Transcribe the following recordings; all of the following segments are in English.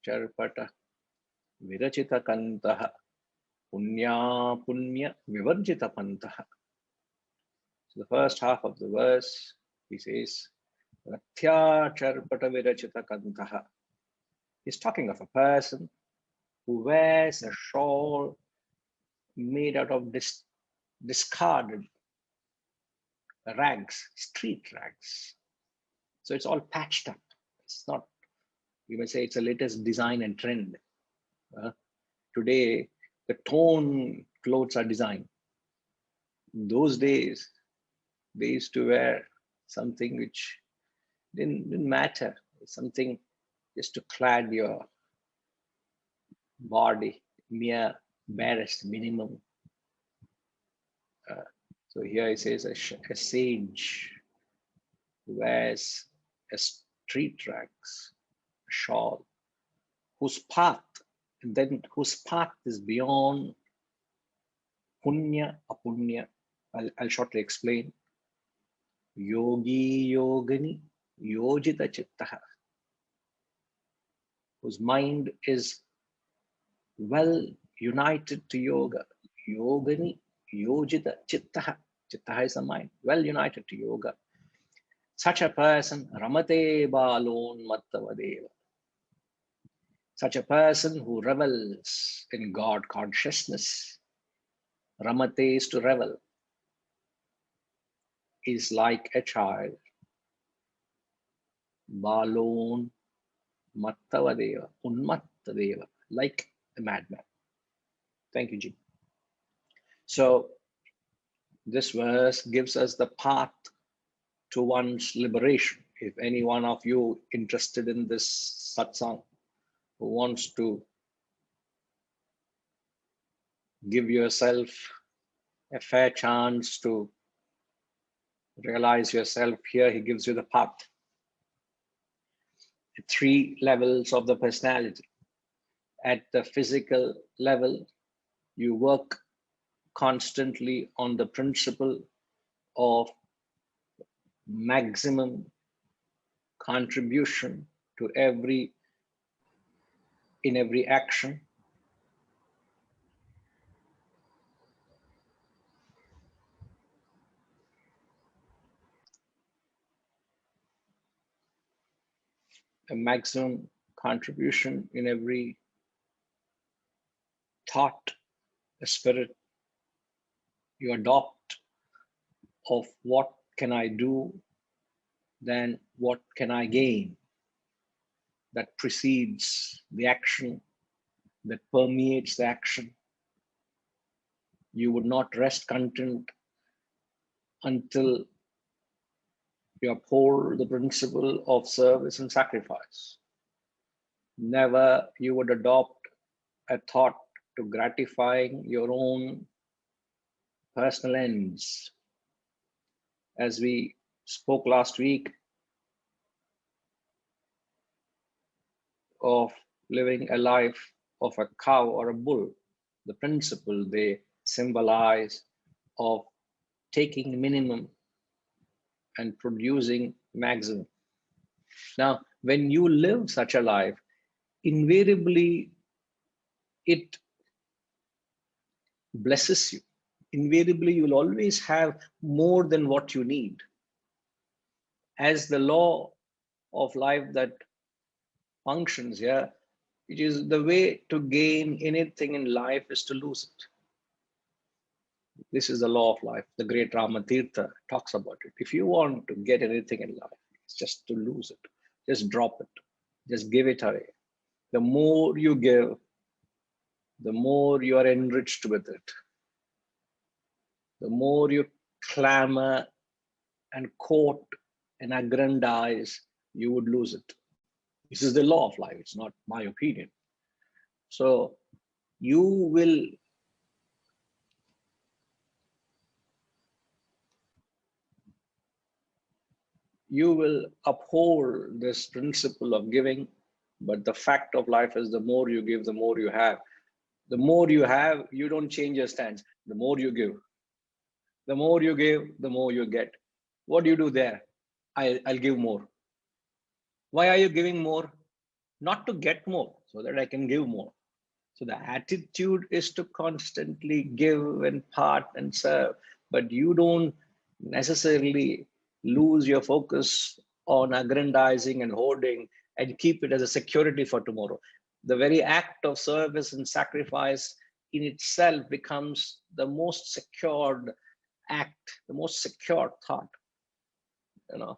charpata virachita kantaha punya punya vivarjita pantaha. So the first half of the verse, he says, Rathya charpata virachita kantaha. He's talking of a person who wears a shawl made out of discarded rags, street rags. So it's all patched up. It's not, you may say it's a latest design and trend. Today, the torn clothes are designed. In those days, they used to wear something which didn't matter, something just to clad your body, mere barest minimum. So here it says a sage wears a street rags, a shawl, whose path, and then whose path is beyond punya, apunya. I'll shortly explain. Yogi, yogini, yojita chittaha, whose mind is well united to yoga. Yogini, yojita chittaha. Chittaha is the mind, well united to yoga. Such a person, ramate balon mattavadeva. Such a person who revels in God consciousness. Ramate is to revel, is like a child. Balon mattavadeva, unmattadeva, like a madman. Thank you, Ji. So this verse gives us the path to one's liberation. If any one of you interested in this satsang, who wants to give yourself a fair chance to realize yourself, here he gives you the path. 3 levels of the personality. At the physical level, you work constantly on the principle of maximum contribution to in every action. A maximum contribution in every thought, a spirit you adopt of what can I do, then what can I gain, that precedes the action, that permeates the action. You would not rest content until you uphold the principle of service and sacrifice. Never you would adopt a thought to gratifying your own personal ends. As we spoke last week of living a life of a cow or a bull, the principle they symbolize of taking minimum and producing maximum. Now, when you live such a life, invariably it blesses you. Invariably, you will always have more than what you need. As the law of life that functions here, it is the way to gain anything in life is to lose it. This is the law of life. The great Ramatirtha talks about it. If you want to get anything in life, it's just to lose it. Just drop it. Just give it away. The more you give, the more you are enriched with it. The more you clamor and court and aggrandize, you would lose it. This is the law of life. It's not my opinion. So you will uphold this principle of giving, but the fact of life is the more you give, the more you have. The more you have, you don't change your stance. The more you give. The more you give, the more you get. What do you do there? I'll give more. Why are you giving more? Not to get more. so that I can give more. So the attitude is to constantly give and part and serve, but you don't necessarily lose your focus on aggrandizing and hoarding and keep it as a security for tomorrow. The very act of service and sacrifice in itself becomes the most secured act, the most secure thought, you know.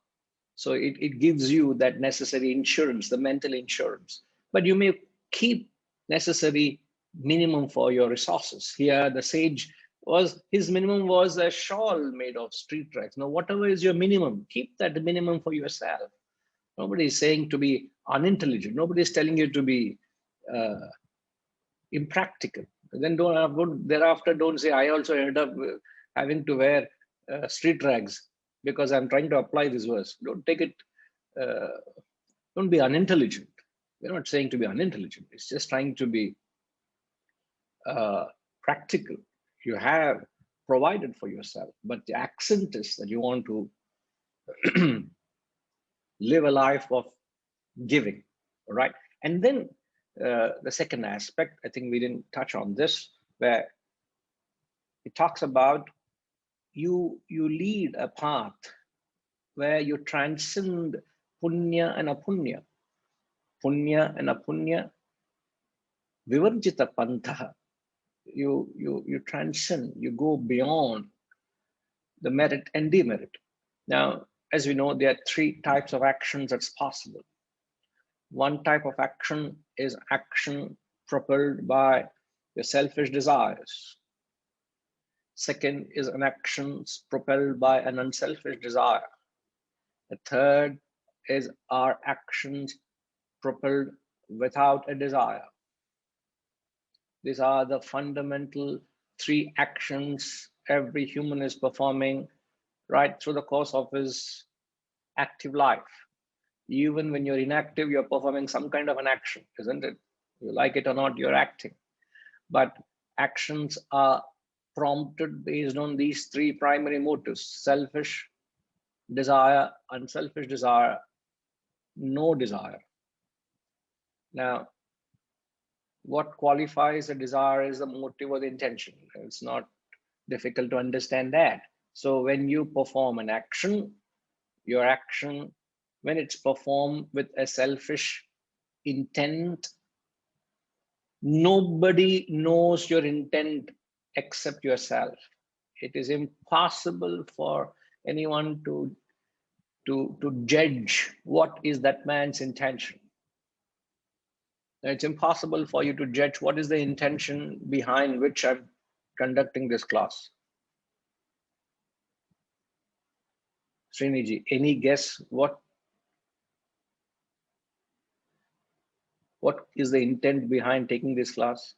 So it gives you that necessary insurance, the mental insurance. But you may keep necessary minimum for your resources. Here, the sage his minimum was a shawl made of street rags. Now, whatever is your minimum, keep that minimum for yourself. Nobody is saying to be unintelligent. Nobody is telling you to be impractical. Then thereafter don't say, I also ended up having to wear street rags because I'm trying to apply this verse. Don't take it, don't be unintelligent. We're not saying to be unintelligent. It's just trying to be practical. You have provided for yourself, but the accent is that you want to live a life of giving, all right? And then the second aspect, I think we didn't touch on this, where it talks about you lead a path where you transcend punya and apunya. Punya and apunya, vivarjita pantha. You transcend, you go beyond the merit and demerit. Now, as we know, there are three types of actions that's possible. One type of action is action propelled by your selfish desires. Second is an action propelled by an unselfish desire. The third is our actions propelled without a desire. These are the fundamental three actions every human is performing right through the course of his active life. Even when you're inactive, you're performing some kind of an action, isn't it? You like it or not, you're acting. But actions are prompted based on these three primary motives: selfish desire, unselfish desire, no desire. Now, what qualifies a desire is the motive or the intention. It's not difficult to understand that. So when you perform an action, your action, when it's performed with a selfish intent, nobody knows your intent except yourself. It is impossible for anyone to judge what is that man's intention. It's impossible for you to judge what is the intention behind which I'm conducting this class. Sriniji, any guess what is the intent behind taking this class?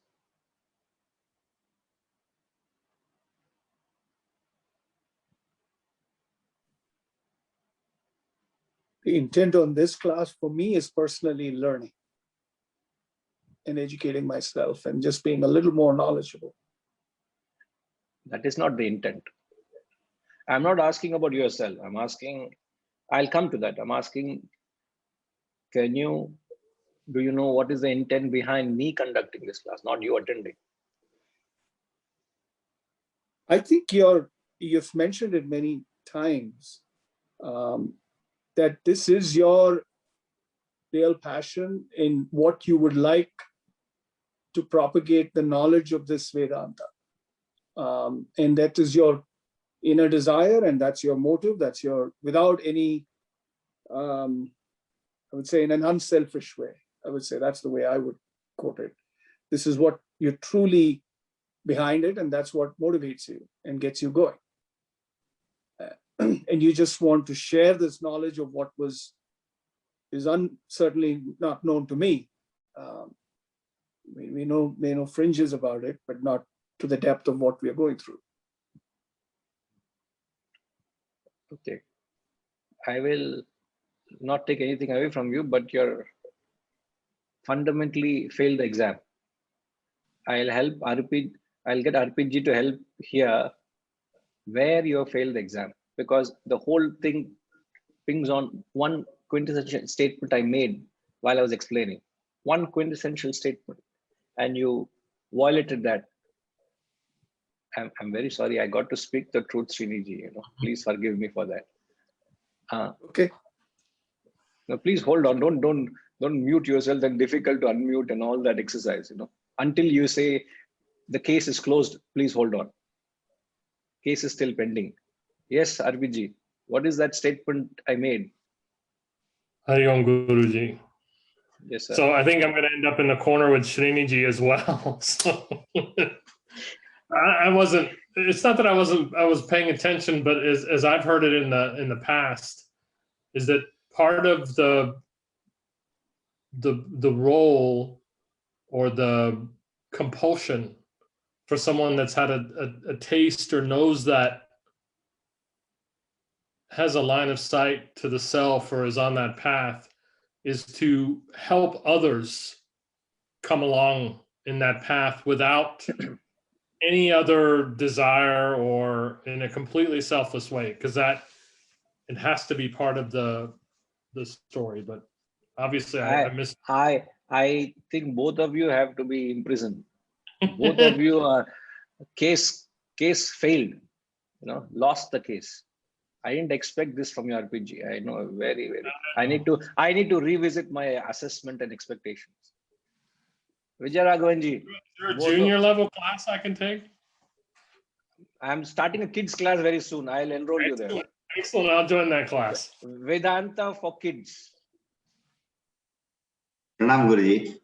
The intent on this class for me is personally learning and educating myself and just being a little more knowledgeable. That is not the intent. I'm not asking about yourself. I'm asking, I'll come to that. I'm asking, do you know what is the intent behind me conducting this class, not you attending? I think you've mentioned it many times, that this is your real passion in what you would like to propagate the knowledge of this Vedanta. And that is your inner desire, and that's your motive, that's your, without any, I would say in an unselfish way, I would say that's the way I would quote it. This is what you're truly behind it, and that's what motivates you and gets you going. And you just want to share this knowledge of what is certainly not known to me. We may know fringes about it, but not to the depth of what we are going through. Okay. I will not take anything away from you, but you're fundamentally failed the exam. I'll get RPG to help here where you failed the exam, because the whole thing pings on one quintessential statement I made while I was explaining. one quintessential statement, and you violated that. I'm very sorry. I got to speak the truth, Sriniji. Please forgive me for that. Okay. Now, please hold on. Don't mute yourself. And difficult to unmute and all that exercise. Until you say the case is closed, please hold on. Case is still pending. Yes, Arviji. What is that statement I made? Hari Om Guruji. Yes, sir. So I think I'm going to end up in the corner with Sriniji as well. So I wasn't. It's not that I was paying attention, but as I've heard it in the past, is that part of the role or the compulsion for someone that's had a taste or knows that, has a line of sight to the self or is on that path, is to help others come along in that path without any other desire or in a completely selfless way, because that it has to be part of the story. But obviously I missed. I think both of you have to be imprisoned. Both of you are case failed, lost the case. I didn't expect this from your RPG. I know very, very. I need to revisit my assessment and expectations. BHAJAGOVINDAM. Is there a junior level class I can take? I'm starting a kids class very soon. I'll enroll you there. Excellent. I'll join that class. Vedanta for kids. Pranam Guruji.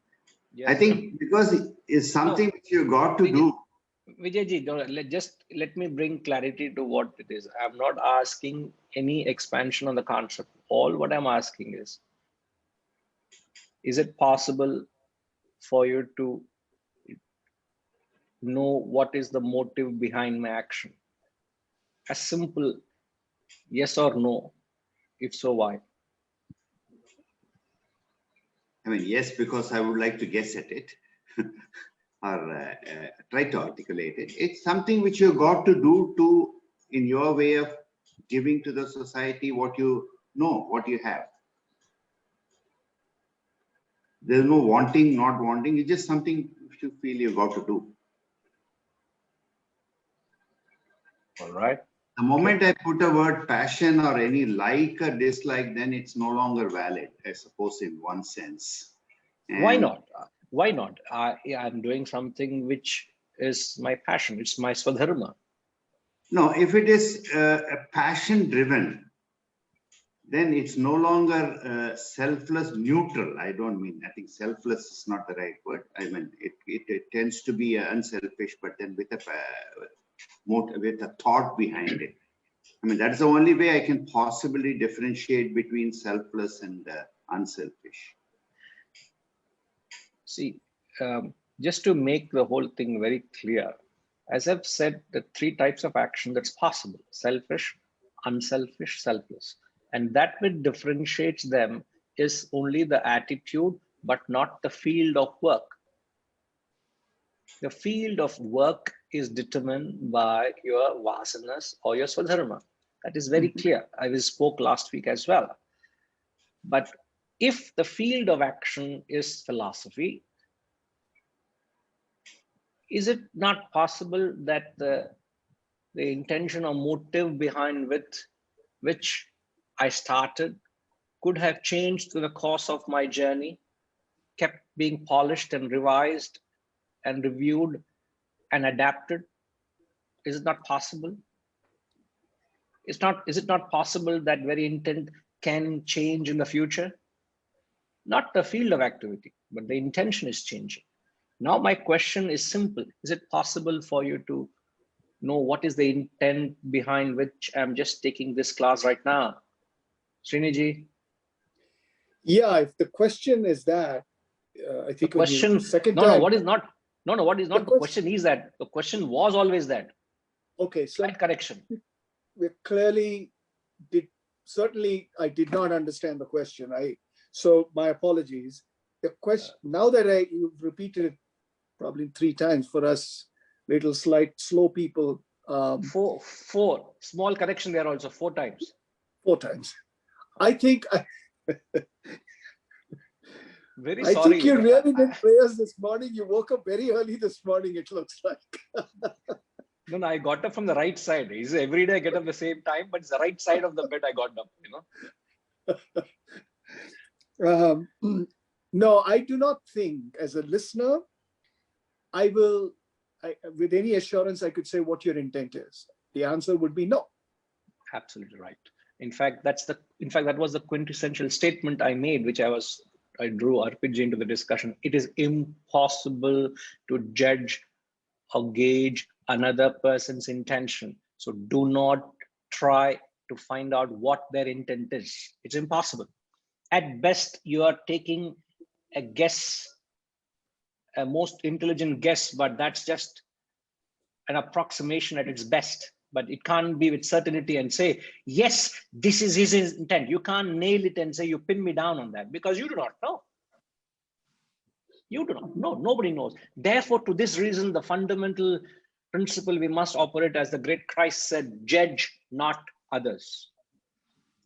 Yes. I think because it's something which you got to do. Vijayji, just let me bring clarity to what it is. I'm not asking any expansion on the concept. All what I'm asking is it possible for you to know what is the motive behind my action? A simple yes or no. If so, why? I mean, yes, because I would like to guess at it or try to articulate it. It's something which you got to do to, in your way of giving to the society what you know, what you have. There's no wanting, not wanting. It's just something which you feel you got to do. All right. The moment I put a word passion or any like or dislike, then it's no longer valid, I suppose, in one sense. And why not? Why not? I'm doing something which is my passion. It's my swadharma. no, if it is passion driven, then it's no longer selfless, neutral. I don't mean, I think selfless is not the right word. I mean, it tends to be unselfish, but then with a thought behind it. I mean, that's the only way I can possibly differentiate between selfless and unselfish. See, just to make the whole thing very clear, as I've said, the three types of action that's possible: selfish, unselfish, selfless. And that which differentiates them is only the attitude, but not the field of work. The field of work is determined by your vasanas or your swadharma. That is very clear. I spoke last week as well. But if the field of action is philosophy, is it not possible that the intention or motive behind which I started could have changed through the course of my journey, kept being polished and revised and reviewed and adapted? Is it not possible? Is it not possible that very intent can change in the future? Not the field of activity, but the intention is changing. Now my question is simple. Is it possible for you to know what is the intent behind which I'm just taking this class right now? Sriniji? Yeah, if the question is that, I think the question, what is not the question is that, the question was always that. Okay, so right correction. We clearly certainly I did not understand the question. So my apologies. The question, now that you've repeated it probably 3 times for us, little slow people. Four small correction there also, 4 times. 4 times. I think Very I sorry. think you really did prayers this morning. You woke up very early this morning, it looks like. No, I got up from the right side. Is every day I get up the same time, but it's the right side of the bed I got up, No, I do not think, as a listener, with any assurance, I could say what your intent is. The answer would be no. Absolutely right. In fact, that was the quintessential statement I made, which I drew RPG into the discussion. It is impossible to judge or gauge another person's intention. So do not try to find out what their intent is. It's impossible. At best, you are taking a guess, a most intelligent guess, but that's just an approximation at its best. But it can't be with certainty and say, yes, this is his intent. You can't nail it and say, you pin me down on that, because you do not know. You do not know. Nobody knows. Therefore, to this reason, the fundamental principle we must operate, as the great Christ said, judge not others.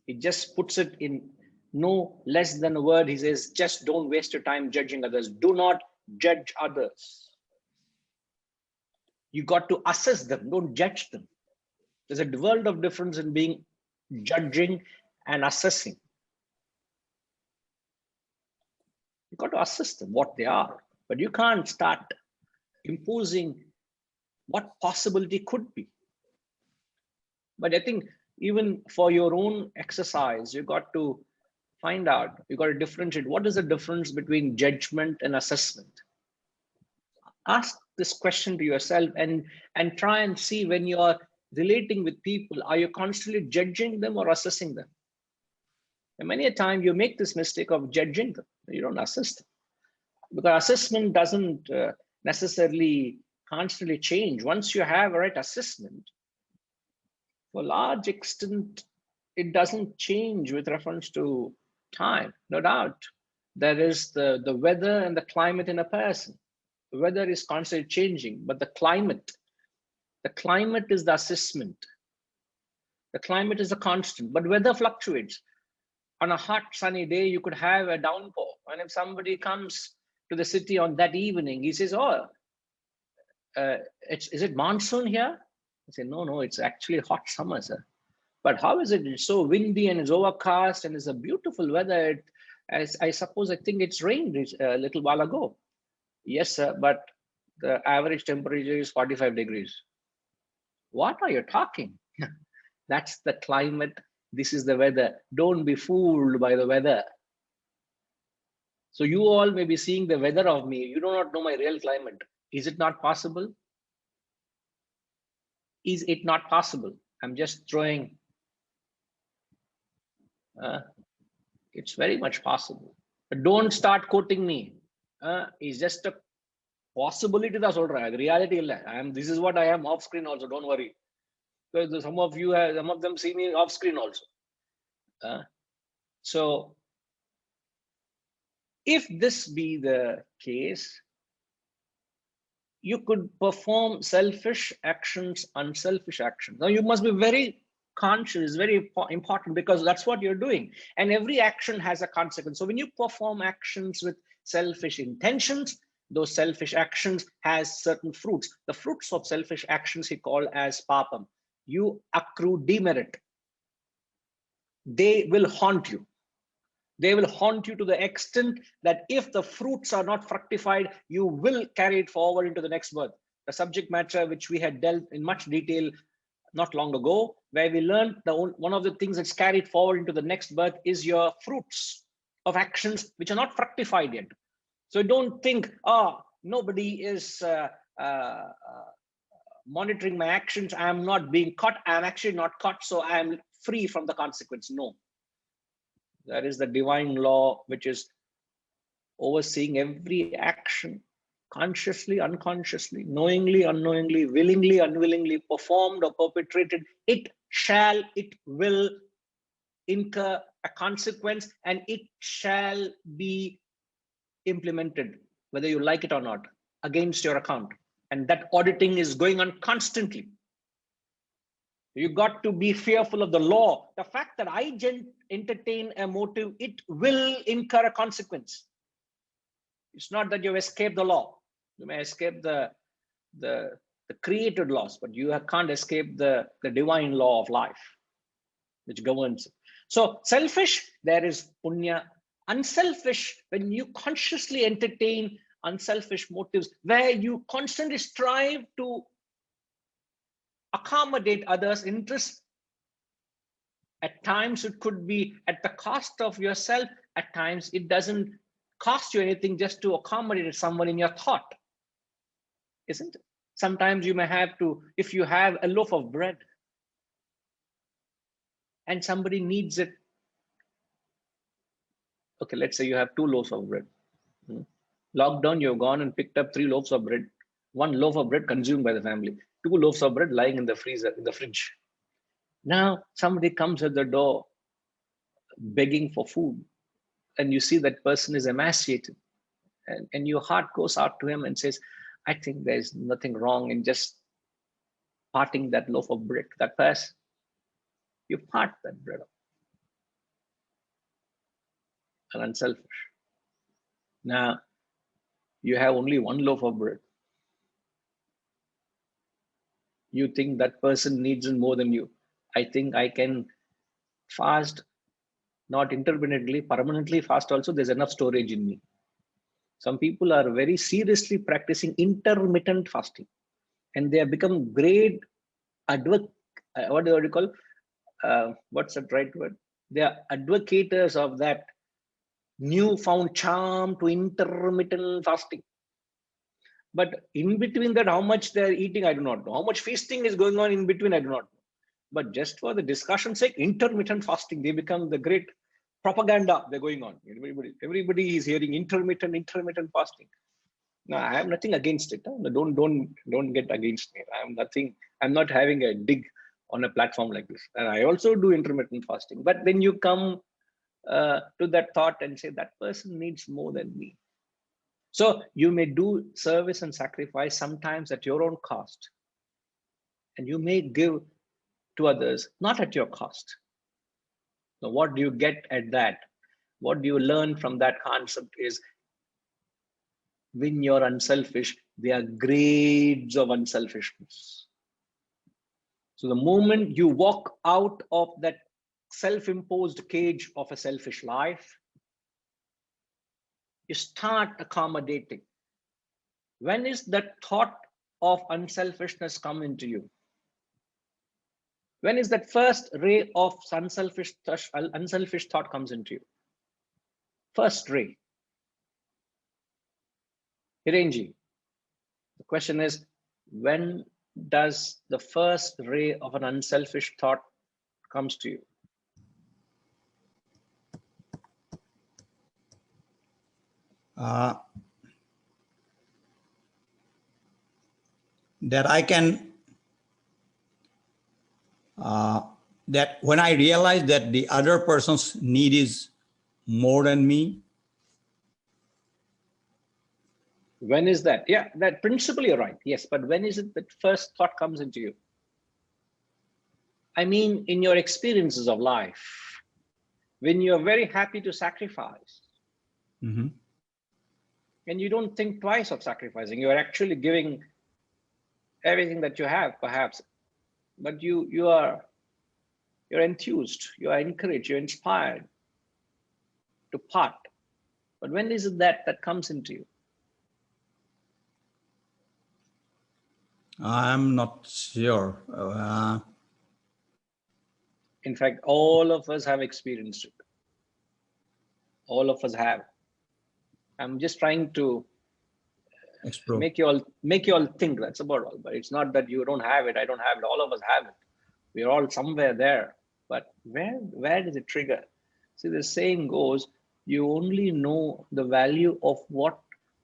He just puts it in no less than a word. He says, just don't waste your time judging others. Do not judge others. You got to assess them, don't judge them. There's a world of difference in being judging and assessing. You got to assess them, what they are, but you can't start imposing what possibility could be. But I think even for your own exercise, you got to find out, you got to differentiate. What is the difference between judgment and assessment? Ask this question to yourself and try and see, when you are relating with people, are you constantly judging them or assessing them? And many a time you make this mistake of judging them. You don't assess them, because assessment doesn't necessarily constantly change. Once you have a right assessment, to a large extent, it doesn't change with reference to time. No doubt, there is the weather and the climate in a person. The weather is constantly changing, but the climate is the assessment. The climate is a constant, but weather fluctuates. On a hot, sunny day, you could have a downpour. And if somebody comes to the city on that evening, he says, oh, is it monsoon here? I say, no, it's actually hot summer, sir. But how is it? It's so windy and it's overcast and it's a beautiful weather. I think it's rained a little while ago. Yes, sir, but the average temperature is 45 degrees. What are you talking? That's the climate. This is the weather. Don't be fooled by the weather. So you all may be seeing the weather of me. You do not know my real climate. Is it not possible? Is it not possible? I'm just throwing. It's very much possible. But don't start quoting me. It's just a possibility. That's all right. Reality. This is what I am off screen also. Don't worry. Because some of them see me off screen also. So if this be the case, you could perform selfish actions, unselfish actions. Now you must be very conscious, very important, because that's what you're doing. And every action has a consequence. So when you perform actions with selfish intentions, those selfish actions has certain fruits. The fruits of selfish actions he called as papam. You accrue demerit. They will haunt you. They will haunt you to the extent that if the fruits are not fructified, you will carry it forward into the next birth. The subject matter which we had dealt in much detail not long ago, where we learned one of the things that's carried forward into the next birth is your fruits of actions which are not fructified yet. So don't think, nobody is monitoring my actions. I'm not being caught. I'm actually not caught. So I'm free from the consequence. No. That is the divine law, which is overseeing every action, consciously, unconsciously, knowingly, unknowingly, willingly, unwillingly, performed or perpetrated. It will incur a consequence, and it shall be implemented, whether you like it or not, against your account. And that auditing is going on constantly. You got to be fearful of the law. The fact that I entertain a motive, it will incur a consequence. It's not that you've escaped the law. You may escape the created laws, but you can't escape the divine law of life, which governs it. So selfish, there is punya. Unselfish, when you consciously entertain unselfish motives, where you constantly strive to accommodate others' interests. At times it could be at the cost of yourself. At times it doesn't cost you anything just to accommodate someone in your thought, isn't it? Sometimes you may have to, if you have a loaf of bread and somebody needs it. Okay, let's say you have 2 loaves of bread. Lockdown, you've gone and picked up 3 loaves of bread. 1 loaf of bread consumed by the family. 2 loaves of bread lying in the freezer, in the fridge. Now somebody comes at the door begging for food, and you see that person is emaciated, and your heart goes out to him and says, I think there's nothing wrong in just parting that loaf of bread to that person. You part that bread. And unselfish. Now you have only 1 loaf of bread. You think that person needs it more than you. I think I can fast, not intermittently, permanently fast also. There's enough storage in me. Some people are very seriously practicing intermittent fasting, and they have become great what do you call? What's the right word? They are advocates of that newfound charm to intermittent fasting. But in between that, how much they're eating, I do not know. How much feasting is going on in between, I do not know. But just for the discussion's sake, intermittent fasting, they become the great propaganda they're going on. Everybody is hearing intermittent fasting. No, I have nothing against it. Don't get against me. I'm not having a dig on a platform like this. And I also do intermittent fasting. But then you come to that thought and say that person needs more than me. So you may do service and sacrifice sometimes at your own cost. And you may give to others, not at your cost. So what do you get at that? What do you learn from that concept is, when you're unselfish, there are grades of unselfishness. So the moment you walk out of that self-imposed cage of a selfish life, you start accommodating. When is that thought of unselfishness come into you? When is that first ray of unselfish thought comes into you? First ray. Hirenji, the question is, when does the first ray of an unselfish thought comes to you? That I can, that when I realize that the other person's need is more than me. When is that? Yeah, that principle you're right. Yes, but when is it that first thought comes into you? I mean, in your experiences of life, when you're very happy to sacrifice, and you don't think twice of sacrificing, you're actually giving everything that you have, perhaps, but you're enthused, you are encouraged, you're inspired to part. But when is it that comes into you? I'm not sure. In fact, all of us have experienced it. All of us have. I'm just trying to Explore. make you all think. That's about all. But it's not that you don't have it, I don't have it. All of us have it. We're all somewhere there. But where does it trigger? See, the saying goes, you only know the value of what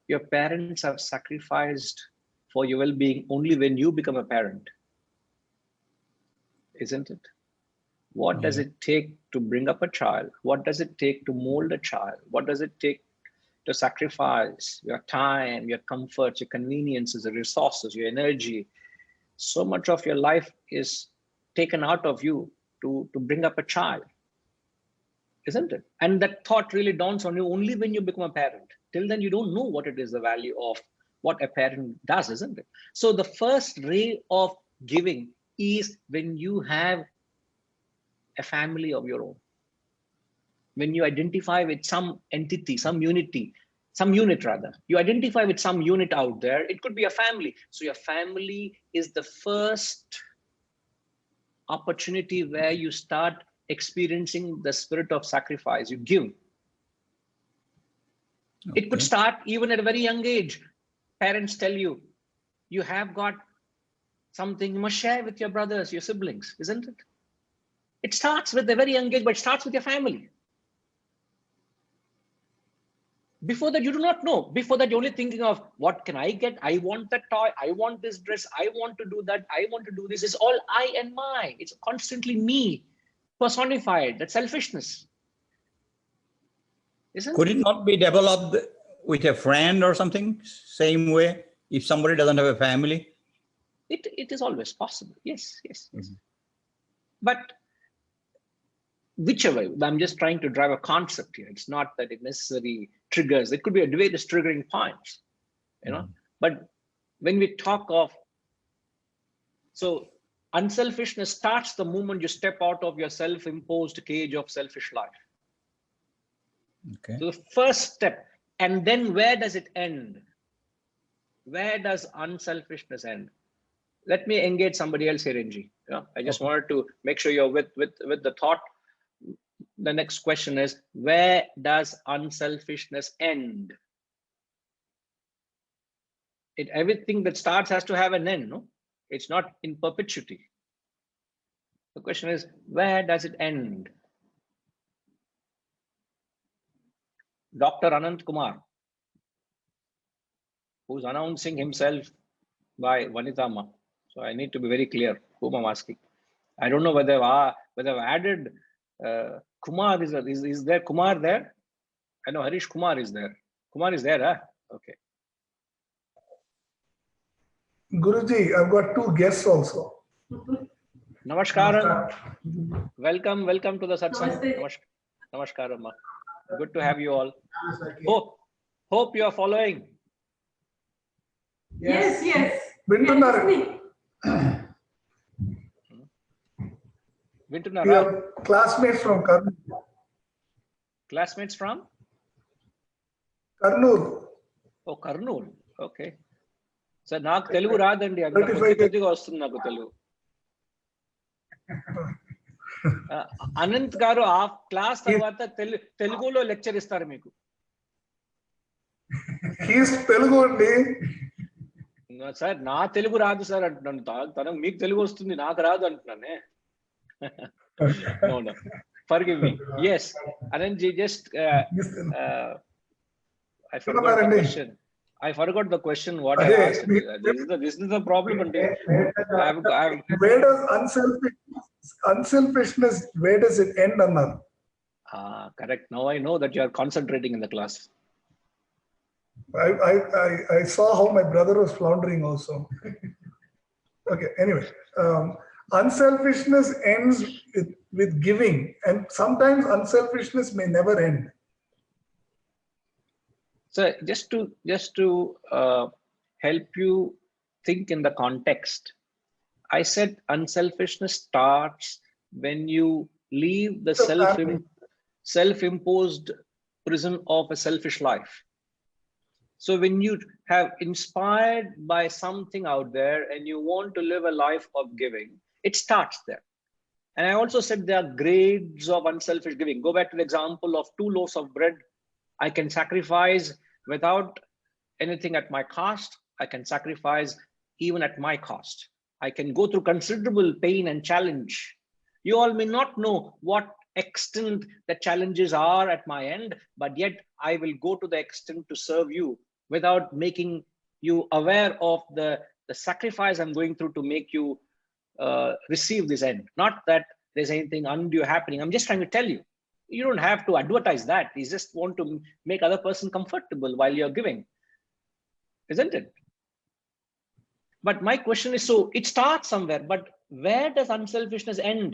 your parents have sacrificed for your well-being only when you become a parent, isn't it? What does it take to bring up a child? What does it take to mold a child? What does it take to sacrifice your time, your comforts, your conveniences, your resources, your energy? So much of your life is taken out of you to bring up a child, isn't it? And that thought really dawns on you only when you become a parent. Till then, you don't know what it is, the value of what a parent does, isn't it? So the first ray of giving is when you have a family of your own. When you identify with some entity, some unity, some unit rather, you identify with some unit out there. It could be a family. So your family is the first opportunity where you start experiencing the spirit of sacrifice. You give. Okay. It could start even at a very young age. Parents tell you, you have got something you must share with your brothers, your siblings, isn't it? It starts with a very young age, but it starts with your family. Before that, you do not know. Before that, you're only thinking of, what can I get? I want that toy. I want this dress. I want to do that. I want to do this. It's all I and my. It's constantly me personified. That selfishness. Isn't Could it? it not be developed with a friend or something? Same way, if somebody doesn't have a family? It is always possible. Yes, yes, yes. Mm-hmm. But whichever, I'm just trying to drive a concept here. It's not that it necessarily triggers. It could be a various triggering points, you know. Mm-hmm. But when we talk of, so unselfishness starts the moment you step out of your self-imposed cage of selfish life. Okay. So the first step, and then where does it end? Where does unselfishness end? Let me engage somebody else here, NG. Yeah, I just wanted to make sure you're with the thought. The next question is, where does unselfishness end? Everything that starts has to have an end, no? It's not in perpetuity. The question is, where does it end? Dr. Anant Kumar, who's announcing himself by Vanitama. So I need to be very clear whom I'm asking. I don't know whether I've added Kumar. Is there Kumar there? I know Harish Kumar is there. Kumar is there, huh? Okay. Guruji, I've got two guests also. Namaskaram. Welcome to the satsang. Namaskaram. Good to have you all. Hope you are following. Yes. Vintunar. We are classmates from Karnool. Classmates from? Karnool. Oh, Karnool. Okay. So నాకు తెలుగు రాదండి, అంత కొద్దిగా వస్తుంది నాకు తెలుగు. అనంత్ గారు ఆ class తర్వాత తెలుగులో లెక్చర్ ఇస్తారు మీకు. సార్ నా తెలుగు రాదు సార్ అంటున్నాను. తనకు మీకు తెలుగు వస్తుంది, నాకు రాదు అంటున్నానే. No, forgive me. Yes, Anandji, just I forgot the question. What I asked. This is the problem. Where does unselfishness, where does it end, Anna? Correct. Now I know that you are concentrating in the class. I saw how my brother was floundering also. Okay, anyway. Unselfishness ends with giving, and sometimes unselfishness may never end. So just to help you think in the context, I said unselfishness starts when you leave the self-imposed prison of a selfish life. So when you have inspired by something out there and you want to live a life of giving, it starts there. And I also said there are grades of unselfish giving. Go back to the example of 2 loaves of bread. I can sacrifice without anything at my cost. I can sacrifice even at my cost. I can go through considerable pain and challenge. You all may not know what extent the challenges are at my end, but yet I will go to the extent to serve you without making you aware of the sacrifice I'm going through to make you receive this end. Not that there's anything undue happening. I'm just trying to tell you. You don't have to advertise that. You just want to make other person comfortable while you're giving, isn't it? But my question is, so it starts somewhere, but where does unselfishness end?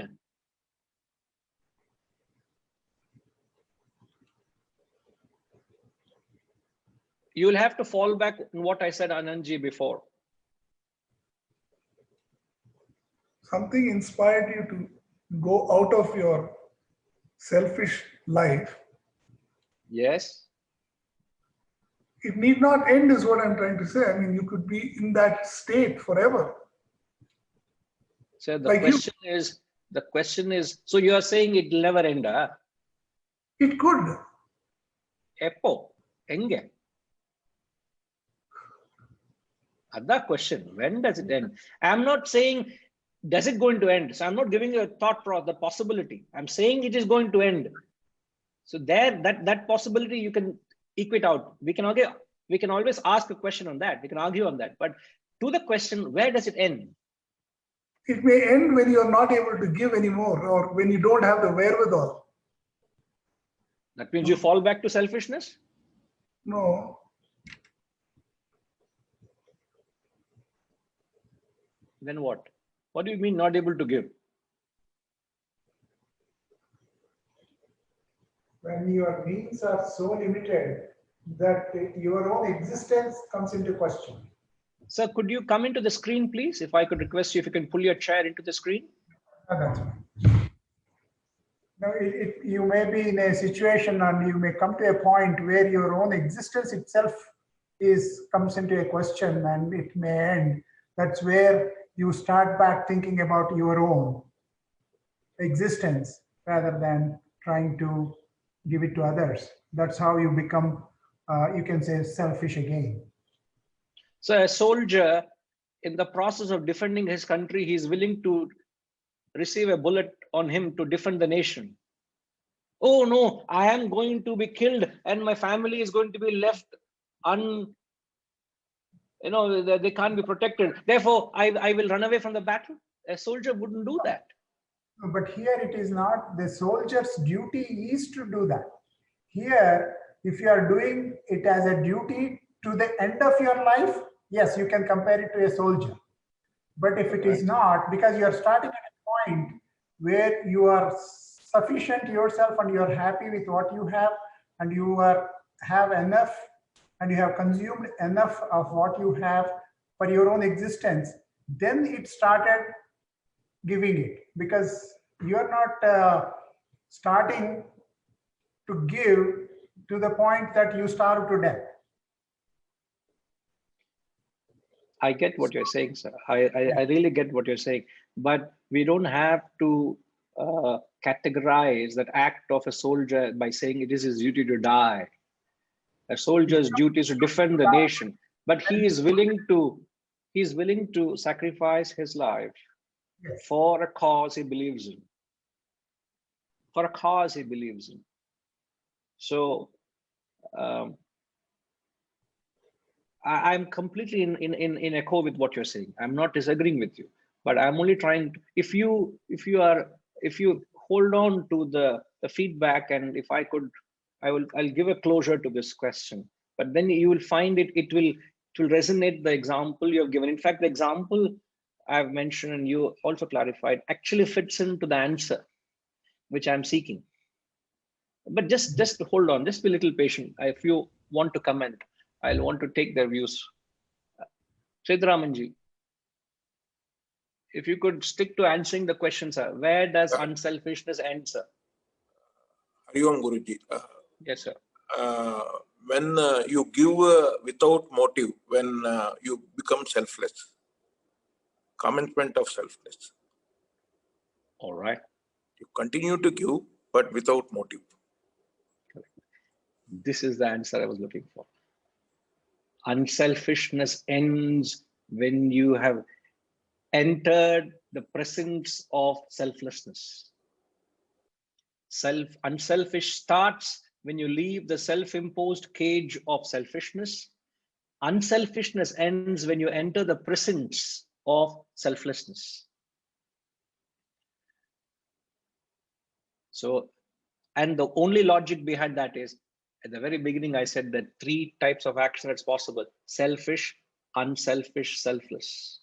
you will have to fall back on what I said, Anandji, before. Something inspired you to go out of your selfish life. Yes. It need not end is what I'm trying to say. I mean, you could be in that state forever. So the Like question is, so you are saying it will never end, huh? It could. Eppo, enge. Other question, when does it end? I'm not saying, does it going to end? So I'm not giving you a thought for the possibility. I'm saying it is going to end. So there, that possibility you can equate out. We can always ask a question on that. We can argue on that. But to the question, where does it end? It may end when you're not able to give anymore, or when you don't have the wherewithal. That means you fall back to selfishness? No. Then what? What do you mean not able to give? When your means are so limited that your own existence comes into question. Sir, could you come into the screen, please? If I could request you, if you can pull your chair into the screen. That's fine. Now, you may be in a situation and you may come to a point where your own existence itself comes into a question and it may end. That's where you start back thinking about your own existence rather than trying to give it to others. That's how you become, you can say, selfish again. So a soldier, in the process of defending his country, he's willing to receive a bullet on him to defend the nation. Oh no, I am going to be killed and my family is going to be left they can't be protected. Therefore, I will run away from the battle. A soldier wouldn't do that. But here it is not. The soldier's duty is to do that. Here, if you are doing it as a duty to the end of your life, yes, you can compare it to a soldier. But if it is not, because you are starting at a point where you are sufficient yourself and you are happy with what you have, and you have enough and you have consumed enough of what you have for your own existence, then it started giving it, because you are not starting to give to the point that you starve to death. I get what you're saying, sir. I really get what you're saying, but we don't have to categorize that act of a soldier by saying it is his duty to die. A soldier's duty is to defend the nation, but he is willing to sacrifice his life for a cause he believes in. For a cause he believes in. So I'm completely in echo with what you're saying. I'm not disagreeing with you, but I'm only trying to, if you hold on to the feedback, and if I could, I'll give a closure to this question. But then you will find it will resonate, the example you have given. In fact, the example I've mentioned and you also clarified actually fits into the answer which I'm seeking. But just hold on, just be a little patient. If you want to comment, I'll want to take their views. Siddharamanji, if you could stick to answering the question, sir, where does unselfishness end, sir? Hariom Guruji. Yes, sir. When you give without motive, when you become selfless, commencement of selfless. All right. You continue to give, but without motive. This is the answer I was looking for. Unselfishness ends when you have entered the presence of selflessness. Unselfish starts when you leave the self-imposed cage of selfishness. Unselfishness ends when you enter the presence of selflessness. So, and the only logic behind that is, at the very beginning, I said that 3 types of action that's possible: selfish, unselfish, selfless.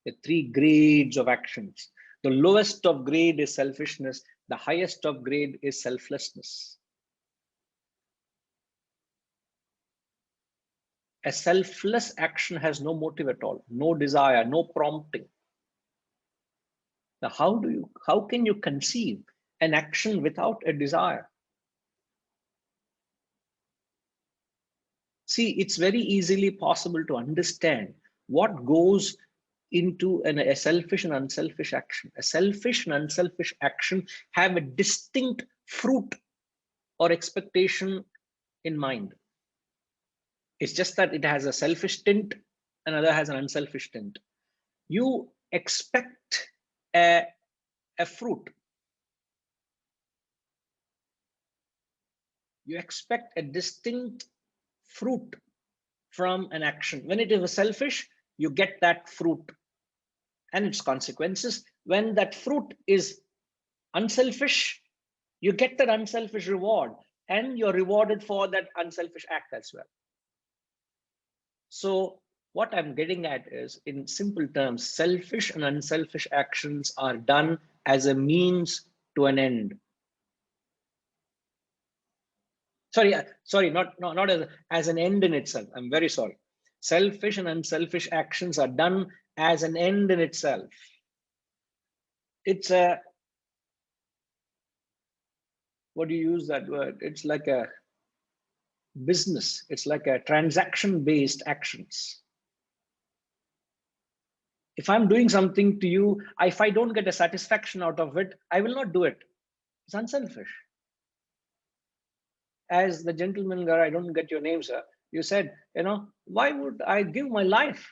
The 3 grades of actions. The lowest of grade is selfishness. The highest of grade is selflessness. A selfless action has no motive at all, no desire, no prompting. Now, how can you conceive an action without a desire? See, it's very easily possible to understand what goes into a selfish and unselfish action. A selfish and unselfish action have a distinct fruit or expectation in mind. It's just that it has a selfish tint, another has an unselfish tint. You expect a fruit. You expect a distinct fruit from an action. When it is selfish, you get that fruit and its consequences. When that fruit is unselfish, you get that unselfish reward, and you're rewarded for that unselfish act as well. So what I'm getting at is, in simple terms, selfish and unselfish actions are done as a means to an end. Sorry, not as an end in itself. I'm very sorry. Selfish and unselfish actions are done as an end in itself. It's a, what do you use that word? It's like a business. It's like a transaction-based actions. If I'm doing something to you, if I don't get a satisfaction out of it, I will not do it. It's unselfish. As the gentleman, I don't get your name, sir. You said, why would I give my life?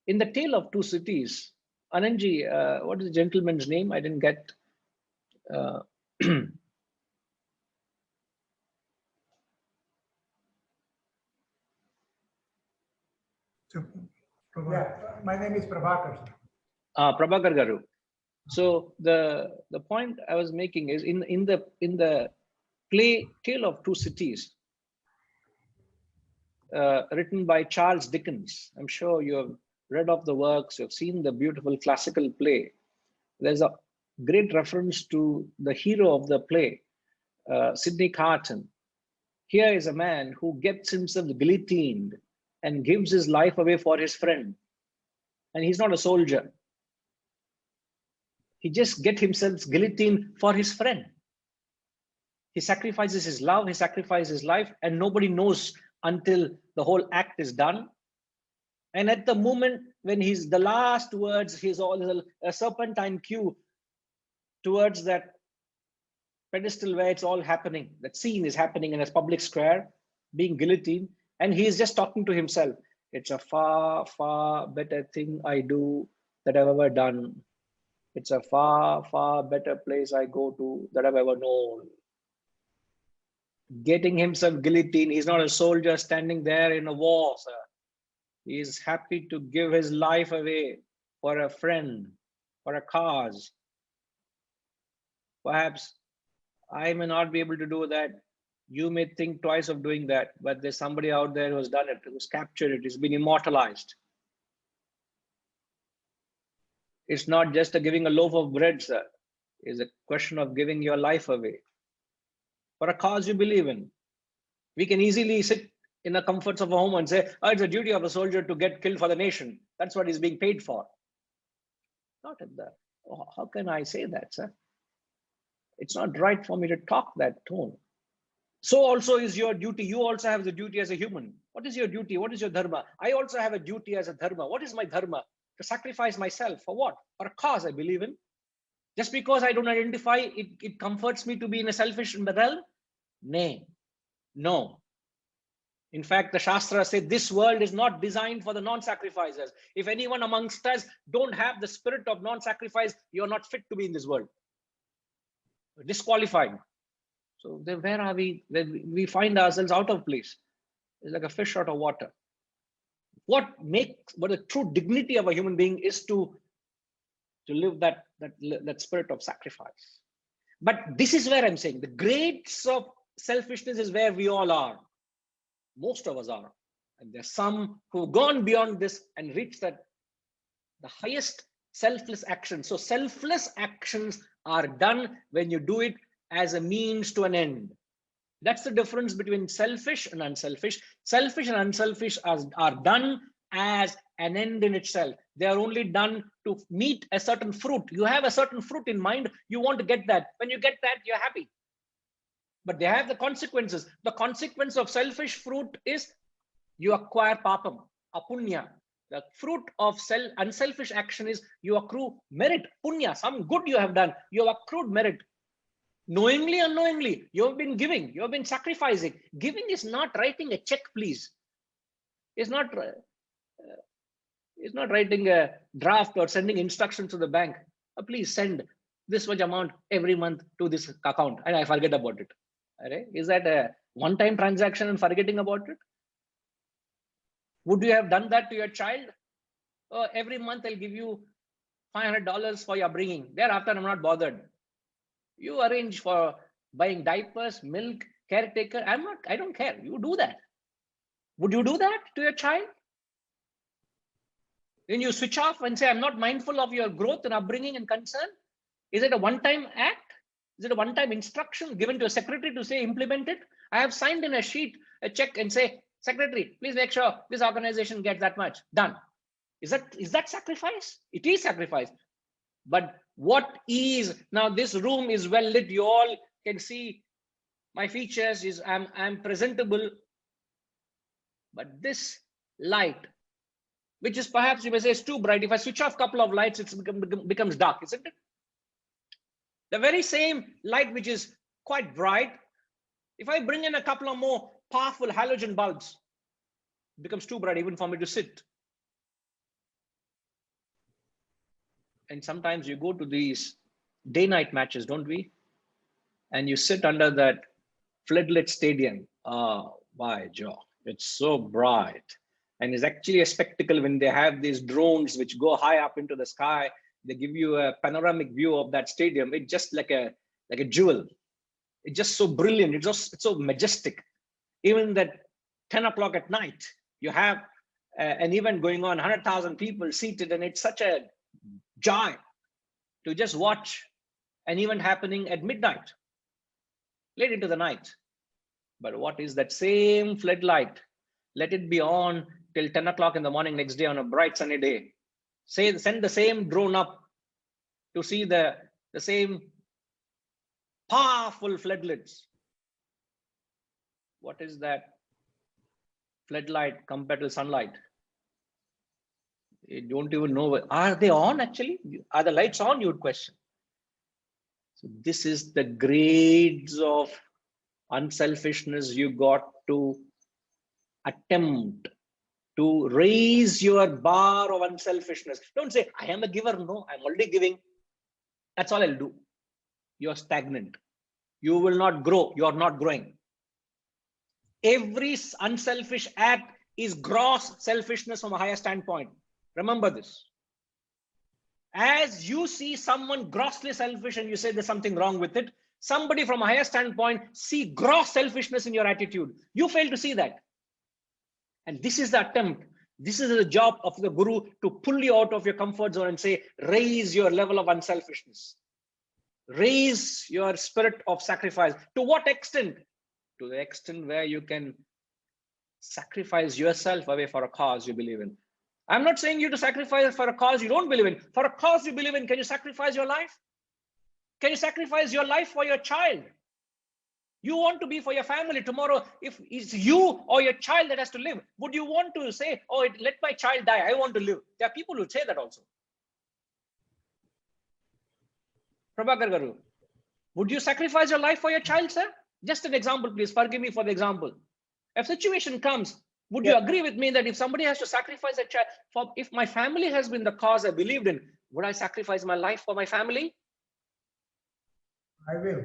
In the Tale of Two Cities, Anandji, what is the gentleman's name? I didn't get. Yeah, my name is Prabhakar. Prabhakar Garu. So the point I was making is, in the play Tale of Two Cities, written by Charles Dickens. I'm sure you have read of the works, you've seen the beautiful classical play. There's a great reference to the hero of the play, Sidney Carton. Here is a man who gets himself guillotined and gives his life away for his friend. And he's not a soldier. He just gets himself guillotined for his friend. He sacrifices his love, he sacrifices his life, and nobody knows until the whole act is done. And at the moment when he's the last words, he's all a serpentine queue towards that pedestal where it's all happening. That scene is happening in a public square, being guillotined, and he's just talking to himself. It's a far, far better thing I do that I've ever done. It's a far, far better place I go to that I've ever known. Getting himself guillotined. He's not a soldier standing there in a war, sir. He is happy to give his life away for a friend, for a cause. Perhaps I may not be able to do that. You may think twice of doing that, but there's somebody out there who has done it, who's captured it, it's been immortalized. It's not just giving a loaf of bread, sir. It's a question of giving your life away for a cause you believe in. We can easily sit in the comforts of a home and say, oh, it's a duty of a soldier to get killed for the nation. That's what he's being paid for. Not at that. How can I say that, sir? It's not right for me to talk that tone. So also is your duty. You also have the duty as a human. What is your duty? What is your dharma? I also have a duty as a dharma. What is my dharma? To sacrifice myself for what? For a cause I believe in. Just because I don't identify, it comforts me to be in a selfish realm? Nay, no. In fact, the Shastras say this world is not designed for the non-sacrificers. If anyone amongst us don't have the spirit of non-sacrifice, you're not fit to be in this world. We're disqualified. So then where are we? We find ourselves out of place. It's like a fish out of water. What the true dignity of a human being is to live that spirit of sacrifice. But this is where I'm saying the grades of selfishness is where we all are. Most of us are. And there's some who've gone beyond this and reached the highest selfless action. So selfless actions are done when you do it as a means to an end. That's the difference between selfish and unselfish. Selfish and unselfish are done as an end in itself. They are only done to meet a certain fruit. You have a certain fruit in mind. You want to get that. When you get that, you're happy. But they have the consequences. The consequence of selfish fruit is you acquire papam, apunya. The fruit of unselfish action is you accrue merit, punya, some good you have done. You have accrued merit. Knowingly, unknowingly, you have been giving, you have been sacrificing. Giving is not writing a check, please. It's not writing a draft or sending instructions to the bank. Please send this much amount every month to this account and I forget about it. Okay? Is that a one-time transaction and forgetting about it? Would you have done that to your child? Oh, every month I'll give you $500 for your bringing. Thereafter, I'm not bothered. You arrange for buying diapers, milk, caretaker. I don't care. You do that. Would you do that to your child? When you switch off and say, I'm not mindful of your growth and upbringing and concern, is it a one-time act? Is it a one-time instruction given to a secretary to say implement it? I have signed in a sheet, a check and say, secretary, please make sure this organization gets that much. Done. Is that sacrifice? It is sacrifice. But what is, now this room is well lit. You all can see my features, is I'm presentable. But this light, which is perhaps you may say is too bright. If I switch off a couple of lights, it becomes dark, isn't it? The very same light, which is quite bright, if I bring in a couple of more powerful halogen bulbs, it becomes too bright even for me to sit. And sometimes you go to these day-night matches, don't we? And you sit under that floodlit stadium. Oh, by Joe, it's so bright. And it's actually a spectacle when they have these drones which go high up into the sky. They give you a panoramic view of that stadium. It's just like a jewel. It's just so brilliant. It's so majestic. Even that 10 o'clock at night, you have an event going on, 100,000 people seated, and it's such a joy to just watch an event happening at midnight, late into the night. But what is that same floodlight? Let it be on till 10 o'clock in the morning next day on a bright sunny day. Send the same drone up to see the same powerful floodlights. What is that floodlight compared to sunlight? You don't even know. Are they on actually? Are the lights on? You would question. So this is the grades of unselfishness. You got to attempt to raise your bar of unselfishness. Don't say, I am a giver. No, I'm already giving. That's all I'll do. You're stagnant. You will not grow. You're not growing. Every unselfish act is gross selfishness from a higher standpoint. Remember this. As you see someone grossly selfish and you say there's something wrong with it, somebody from a higher standpoint see gross selfishness in your attitude. You fail to see that. And this is the attempt. This is the job of the guru, to pull you out of your comfort zone and say, raise your level of unselfishness. Raise your spirit of sacrifice. To what extent? To the extent where you can sacrifice yourself away for a cause you believe in. I'm not saying you to sacrifice for a cause you don't believe in. For a cause you believe in, can you sacrifice your life? Can you sacrifice your life for your child? You want to be for your family tomorrow. If it's you or your child that has to live, would you want to say, oh, let my child die, I want to live? There are people who say that also. Prabhakar Garu, would you sacrifice your life for your child, sir? Just an example, please. Forgive me for the example. If situation comes, would you agree with me that if somebody has to sacrifice a child, if my family has been the cause I believed in, would I sacrifice my life for my family? I will.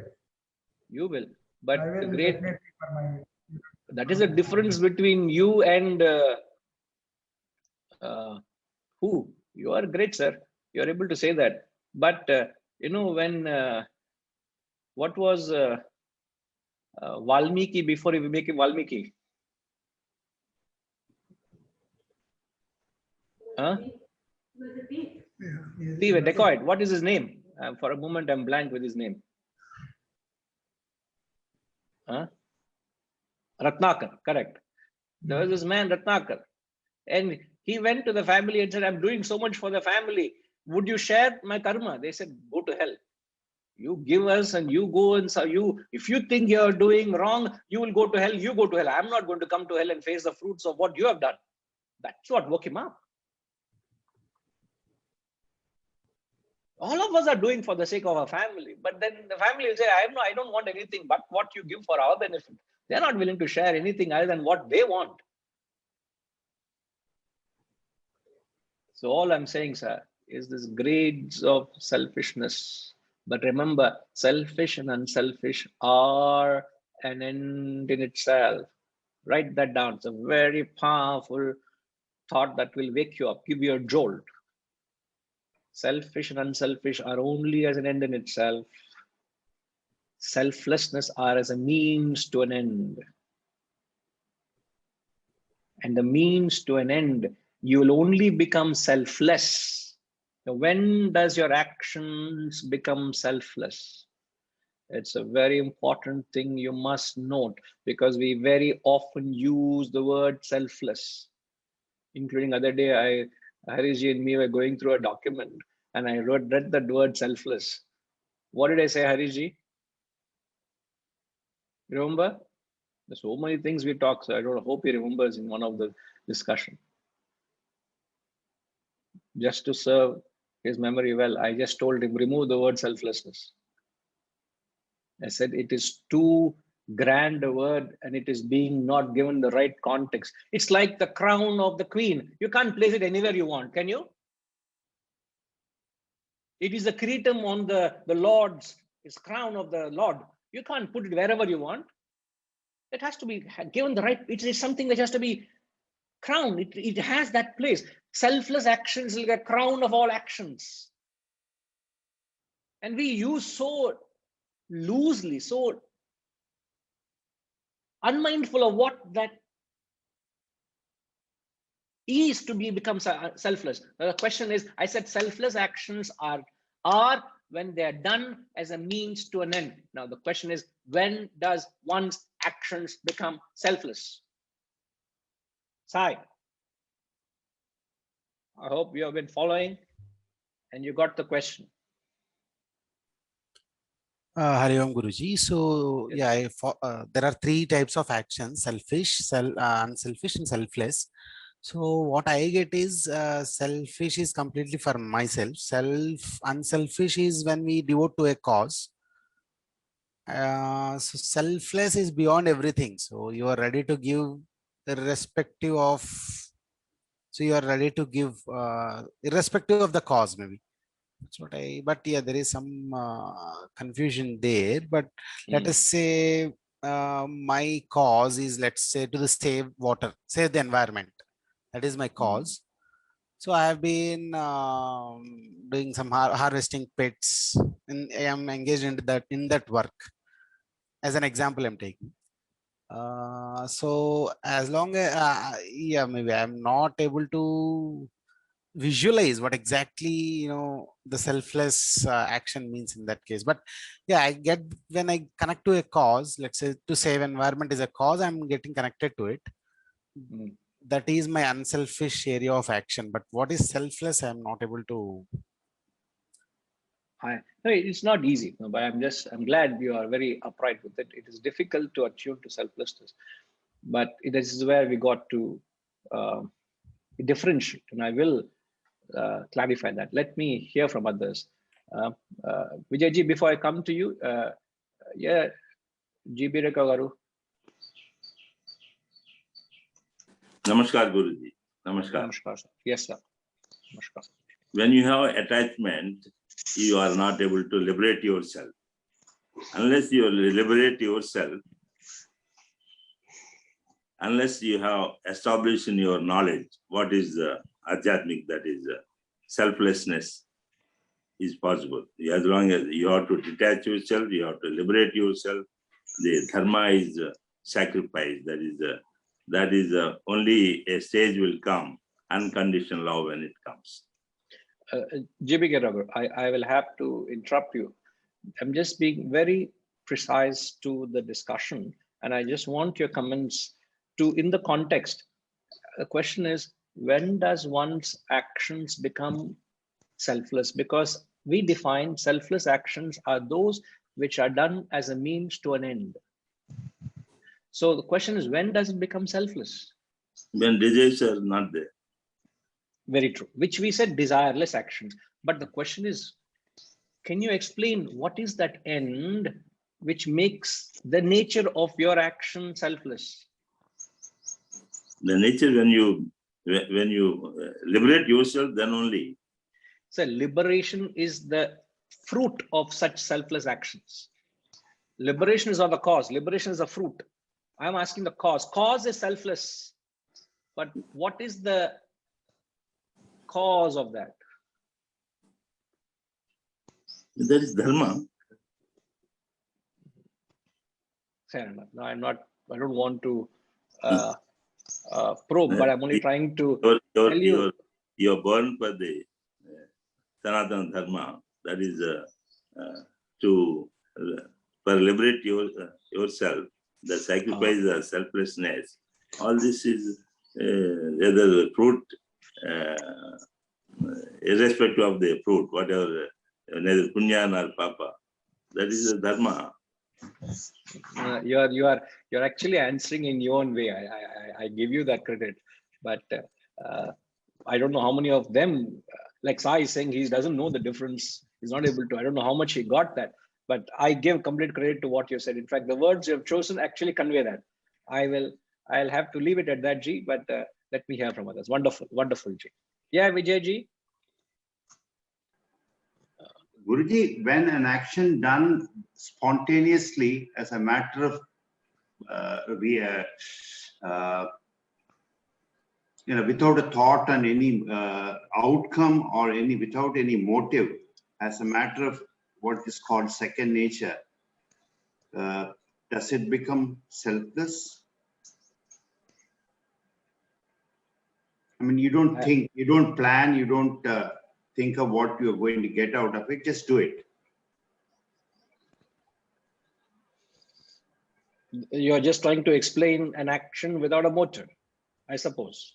You will. But I will the great, definitely for my, that is the difference between you and who? You are great, sir. You are able to say that. But you know, when what was Valmiki before we make him Valmiki? Huh? Thief, a dacoit. What is his name? For a moment, I'm blank with his name. Huh? Ratnakar, correct. There was this man, Ratnakar, and he went to the family and said, I'm doing so much for the family. Would you share my karma? They said, go to hell. You give us and you go, and so if you think you're doing wrong, you will go to hell. You go to hell. I'm not going to come to hell and face the fruits of what you have done. That's what woke him up. All of us are doing for the sake of our family, but then the family will say, I don't want anything but what you give for our benefit. They're not willing to share anything other than what they want. So all I'm saying, sir, is this grades of selfishness. But remember, selfish and unselfish are an end in itself. Write that down. It's a very powerful thought that will wake you up, give you a jolt. Selfish and unselfish are only as an end in itself. Selflessness are as a means to an end. And the means to an end, you will only become selfless. Now, when does your actions become selfless? It's a very important thing you must note, because we very often use the word selfless. Including other day, Harishji and me were going through a document and I read that word selfless. What did I say, Harishji? Remember? There's so many things we talk, so I don't hope he remembers in one of the discussion. Just to serve his memory well, I just told him, remove the word selflessness. I said, it is too grand a word and it is being not given the right context. It's like the crown of the queen. You can't place it anywhere you want, can you? It is the kiritam on the Lord's, it's crown of the Lord. You can't put it wherever you want. It has to be given the right, it is something which has to be crowned. It has that place. Selfless actions like a crown of all actions. And we use so loosely, so unmindful of what that is to become selfless. The question is, I said selfless actions are when they are done as a means to an end. Now the question is, when does one's actions become selfless? Sai, I hope you have been following and you got the question. Hari Om Guruji. So Yes. there are three types of actions: selfish, unselfish, and selfless. So what I get is selfish is completely for myself. Unselfish is when we devote to a cause. So selfless is beyond everything. So you are ready to give irrespective of. So you are ready to give irrespective of the cause, maybe. That's what but yeah, there is some confusion there. But let us say my cause is, let's say, to the save water, save the environment. That is my cause. So I have been doing some harvesting pits, and I am engaged in that work. As an example, I'm taking. So as long as yeah, maybe I'm not able to visualize what exactly the selfless action means in that case. But yeah, I get when I connect to a cause, let's say to save environment is a cause, I'm getting connected to it. That is my unselfish area of action. But what is selfless, I'm not able to. It's not easy, but I'm glad you are very upright with it. It is difficult to attune to selflessness, but this is where we got to differentiate, and I will clarify that. Let me hear from others. Vijayji, before I come to you, yeah, GB Rekagaru. Namaskar, Guruji. Namaskar. Namaskar, sir. Yes, sir. Namaskar. When you have attachment, you are not able to liberate yourself. Unless you liberate yourself, unless you have established in your knowledge what is adhyatmic, that is selflessness, is possible. As long as you have to detach yourself, you have to liberate yourself. The dharma is sacrifice. That is only a stage will come, unconditional love when it comes. GB Geragar, I will have to interrupt you. I'm just being very precise to the discussion. And I just want your comments to, in the context, the question is, when does one's actions become selfless? Because we define selfless actions are those which are done as a means to an end. So the question is, when does it become selfless? When desires are not there. Very true, which we said desireless actions. But the question is, can you explain what is that end which makes the nature of your action selfless? The nature, when you liberate yourself, then only. So liberation is the fruit of such selfless actions. Liberation is not the cause. Liberation is a fruit. I'm asking the cause. Cause is selfless. But what is the cause of that? That is dharma. Fair enough. No, I don't want to probe, but I'm only trying to tell you. You're born for the Sanatana Dharma. That is for liberate yourself, the sacrifice, the selflessness. All this is whether the fruit, irrespective of the fruit, whatever, neither punya nor papa. That is the dharma. You're actually answering in your own way. I give you that credit, but I don't know how many of them, like Sai is saying, he doesn't know the difference. He's not able to. I don't know how much he got that, but I give complete credit to what you said. In fact, the words you have chosen actually convey that. I'll have to leave it at that, G. But let me hear from others. Wonderful, wonderful, G. Yeah, Vijay G. Guruji, when an action done spontaneously as a matter of without a thought and any outcome or without any motive, as a matter of what is called second nature, does it become selfless? I mean, you don't think, you don't plan, you don't think of what you're going to get out of it, just do it. You're just trying to explain an action without a motive, I suppose.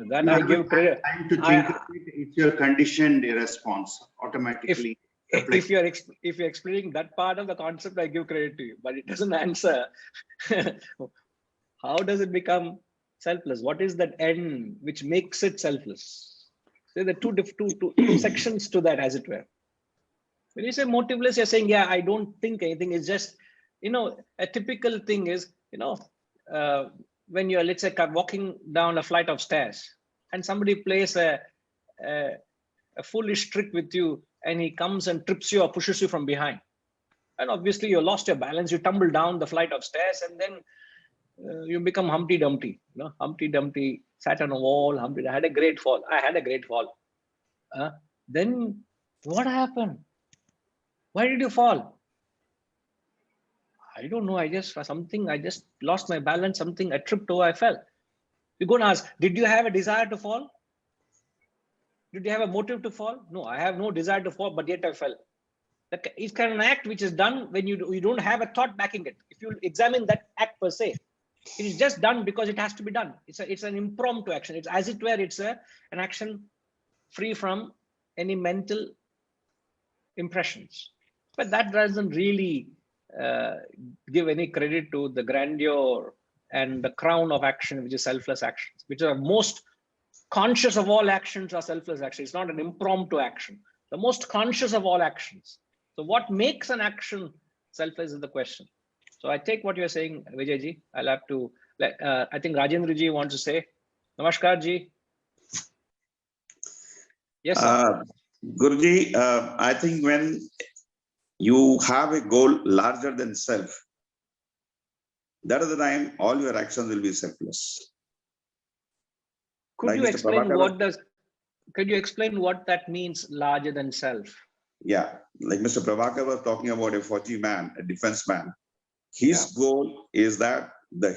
That I give credit. Time to think of it, it's your conditioned response automatically. If you're explaining that part of the concept, I give credit to you, but it doesn't answer. How does it become selfless? What is that end which makes it selfless? There are two sections to that, as it were. When you say motiveless, you're saying, yeah, I don't think anything. It's just, a typical thing is, when you're, let's say, walking down a flight of stairs and somebody plays a foolish trick with you and he comes and trips you or pushes you from behind. And obviously you lost your balance, you tumble down the flight of stairs and then you become Humpty Dumpty. Humpty Dumpty sat on a wall, I had a great fall. Then what happened? Why did you fall? I don't know. I just lost my balance, I tripped over, I fell. You're going to ask, did you have a desire to fall? Did you have a motive to fall? No, I have no desire to fall, but yet I fell. That is kind of an act which is done when you don't have a thought backing it. If you examine that act per se, it is just done because it has to be done. It's an impromptu action. It's as it were, it's an action free from any mental impressions. But that doesn't really give any credit to the grandeur and the crown of action, which is selfless actions, which are most conscious of all actions are selfless actions. It's not an impromptu action. The most conscious of all actions. So what makes an action selfless is the question. So I take what you're saying, Vijay Ji. I'll have to, I think Rajendra Ji wants to say. Namaskar Ji. Yes, sir. Guruji, I think when you have a goal larger than self, that is the time all your actions will be selfless. Could you explain what that means, larger than self? Yeah, like Mr. Prabhakar was talking about a Fauji man, a defense man. His goal is that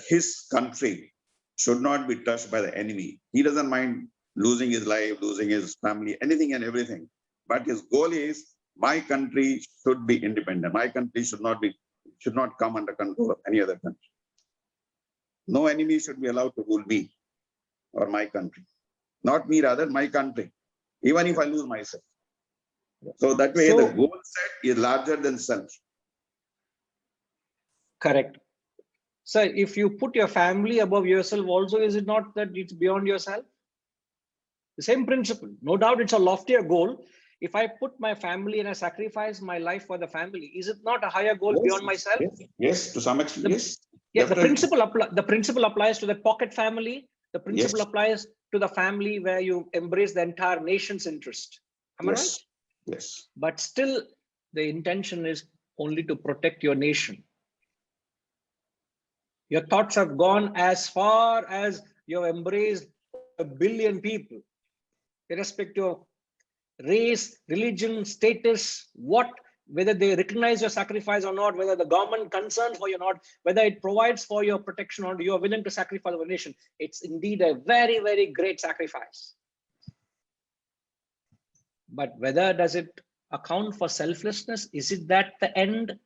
his country should not be touched by the enemy. He doesn't mind losing his life, losing his family, anything and everything. But his goal is, my country should be independent. My country should not be should not come under control of any other country. No enemy should be allowed to rule me or my country. Not me, rather my country, even if I lose myself. So that way, the goal set is larger than self. Correct. So if you put your family above yourself also, is it not that it's beyond yourself? The same principle. No doubt it's a loftier goal. If I put my family and I sacrifice my life for the family, is it not a higher goal beyond myself? Yes, to some extent, yes. Yeah, the principle applies to the pocket family. The principle applies to the family where you embrace the entire nation's interest. Am I right? Yes. But still, the intention is only to protect your nation. Your thoughts have gone as far as you have embraced 1 billion people, irrespective of race, religion, status, whether they recognize your sacrifice or not, whether the government concerns for you or not, whether it provides for your protection or you are willing to sacrifice our nation. It's indeed a very, very great sacrifice. But whether does it account for selflessness? Is it that the end?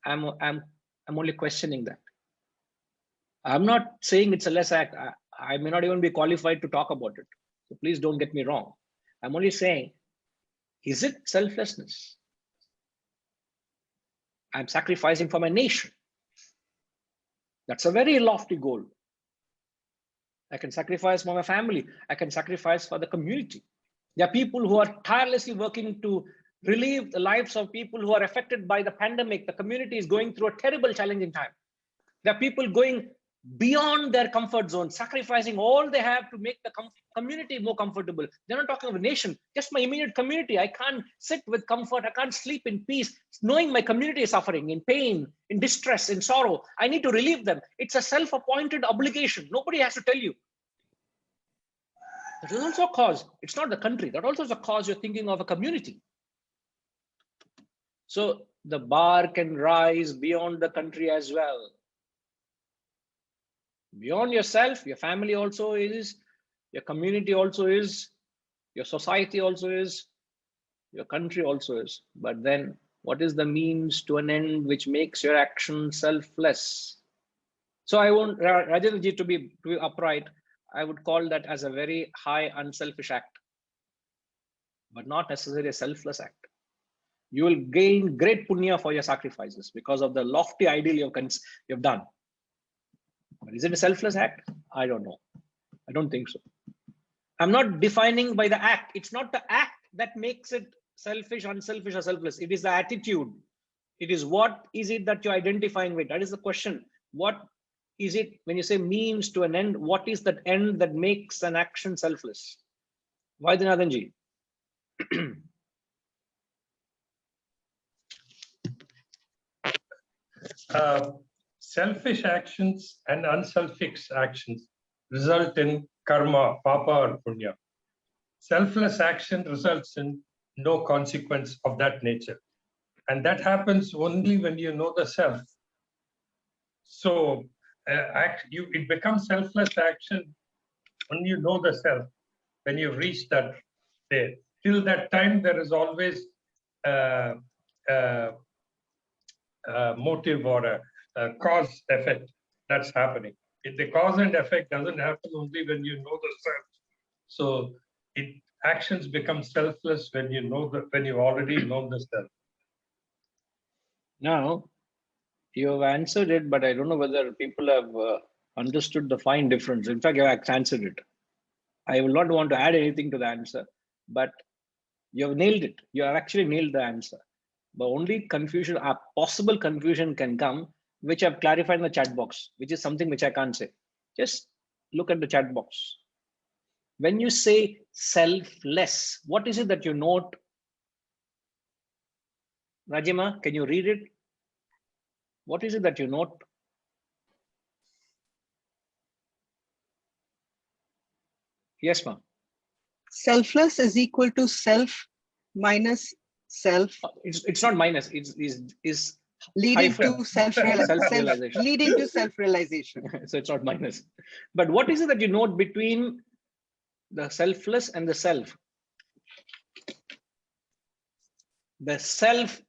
I'm only questioning that. I'm not saying it's a less act. I may not even be qualified to talk about it. So please don't get me wrong. I'm only saying, is it selflessness? I'm sacrificing for my nation. That's a very lofty goal. I can sacrifice for my family. I can sacrifice for the community. There are people who are tirelessly working to relieve the lives of people who are affected by the pandemic. The community is going through a terrible, challenging time. There are people going beyond their comfort zone, sacrificing all they have to make the community more comfortable. They're not talking of a nation, just my immediate community. I can't sit with comfort. I can't sleep in peace, knowing my community is suffering, in pain, in distress, in sorrow. I need to relieve them. It's a self-appointed obligation. Nobody has to tell you. That is also a cause. It's not the country. That also is a cause. You're thinking of a community. So the bar can rise beyond the country as well. Beyond yourself, your family also is, your community also is, your society also is, your country also is. But then what is the means to an end which makes your action selfless? So I want Rajendraji to be upright. I would call that as a very high unselfish act, but not necessarily a selfless act. You will gain great punya for your sacrifices because of the lofty ideal you've done. But is it a selfless act? I don't know. I don't think so. I'm not defining by the act. It's not the act that makes it selfish, unselfish, or selfless. It is the attitude. It is what is it that you're identifying with? That is the question. What is it when you say means to an end? What is that end that makes an action selfless? Vaidyanathanji. Selfish actions and unselfish actions result in karma, papa or punya. Selfless action results in no consequence of that nature. And that happens only when you know the self. So it becomes selfless action when you know the self, when you reach that there. Till that time, there is always a motive or a cause effect that's happening. The cause and effect doesn't happen only when you know the self. So actions become selfless when you know when you already know the self. Now, you have answered it, but I don't know whether people have understood the fine difference. In fact, you have answered it. I will not want to add anything to the answer, but you have nailed it. You have actually nailed the answer. But only confusion, a possible confusion can come, which I've clarified in the chat box, which is something which I can't say. Just look at the chat box. When you say selfless, what is it that you note? Rajima, can you read it? What is it that you note? Yes, ma'am. Selfless is equal to self minus self. It's not minus. It's leading hyphen. to self-realization. Leading to self-realization. So it's not minus. But what is it that you note between the selfless and the self? The self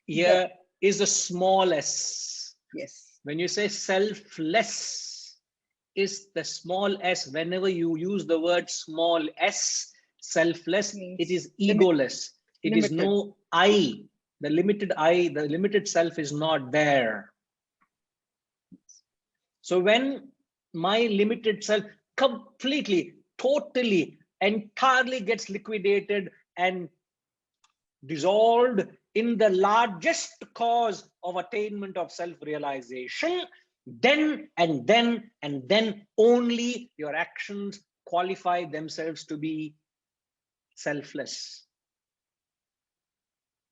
here is the small s. Yes. When you say selfless is the small s, whenever you use the word small s, selfless, it is egoless. It is no I. The limited I, the limited self is not there. So when my limited self completely, totally, entirely gets liquidated and dissolved in the largest cause of attainment of self-realization, then and then only your actions qualify themselves to be selfless.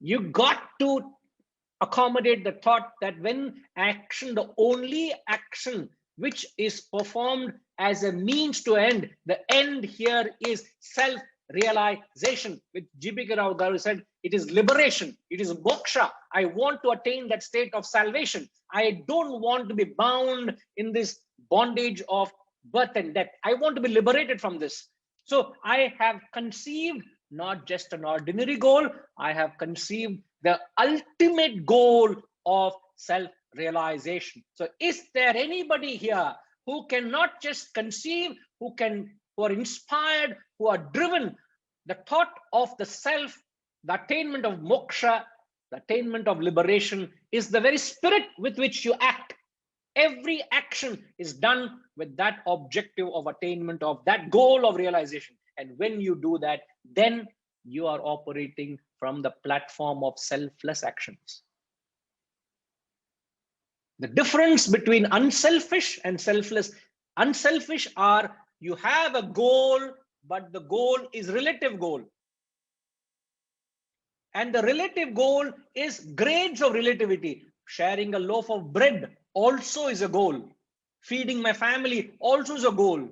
You got to accommodate the thought that when action, the only action which is performed as a means to end, the end here is self-realization. With G.B.K. Rao Garu said, it is liberation, it is moksha. I want to attain that state of salvation. I don't want to be bound in this bondage of birth and death. I want to be liberated from this. So I have conceived not just an ordinary goal, I have conceived the ultimate goal of self-realization. So is there anybody here who can not just conceive, who are inspired, who are driven? The thought of the self, the attainment of moksha, the attainment of liberation is the very spirit with which you act. Every action is done with that objective of attainment of that goal of realization. And when you do that, then you are operating from the platform of selfless actions. The difference between unselfish and selfless: unselfish are you have a goal, but the goal is relative goal. And the relative goal is grades of relativity. Sharing a loaf of bread also is a goal. Feeding my family also is a goal.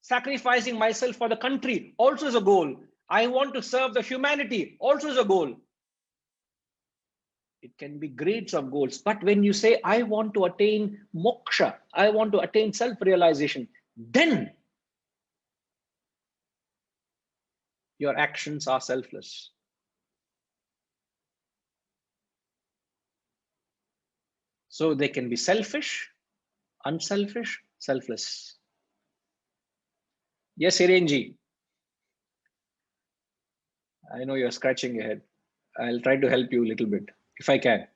Sacrificing myself for the country also is a goal. I want to serve the humanity also is a goal. It can be grades of goals. But when you say, I want to attain moksha, I want to attain self-realization, then your actions are selfless. So they can be selfish, unselfish, selfless. Yes, Hirenji. I know you're scratching your head. I'll try to help you a little bit, if I can.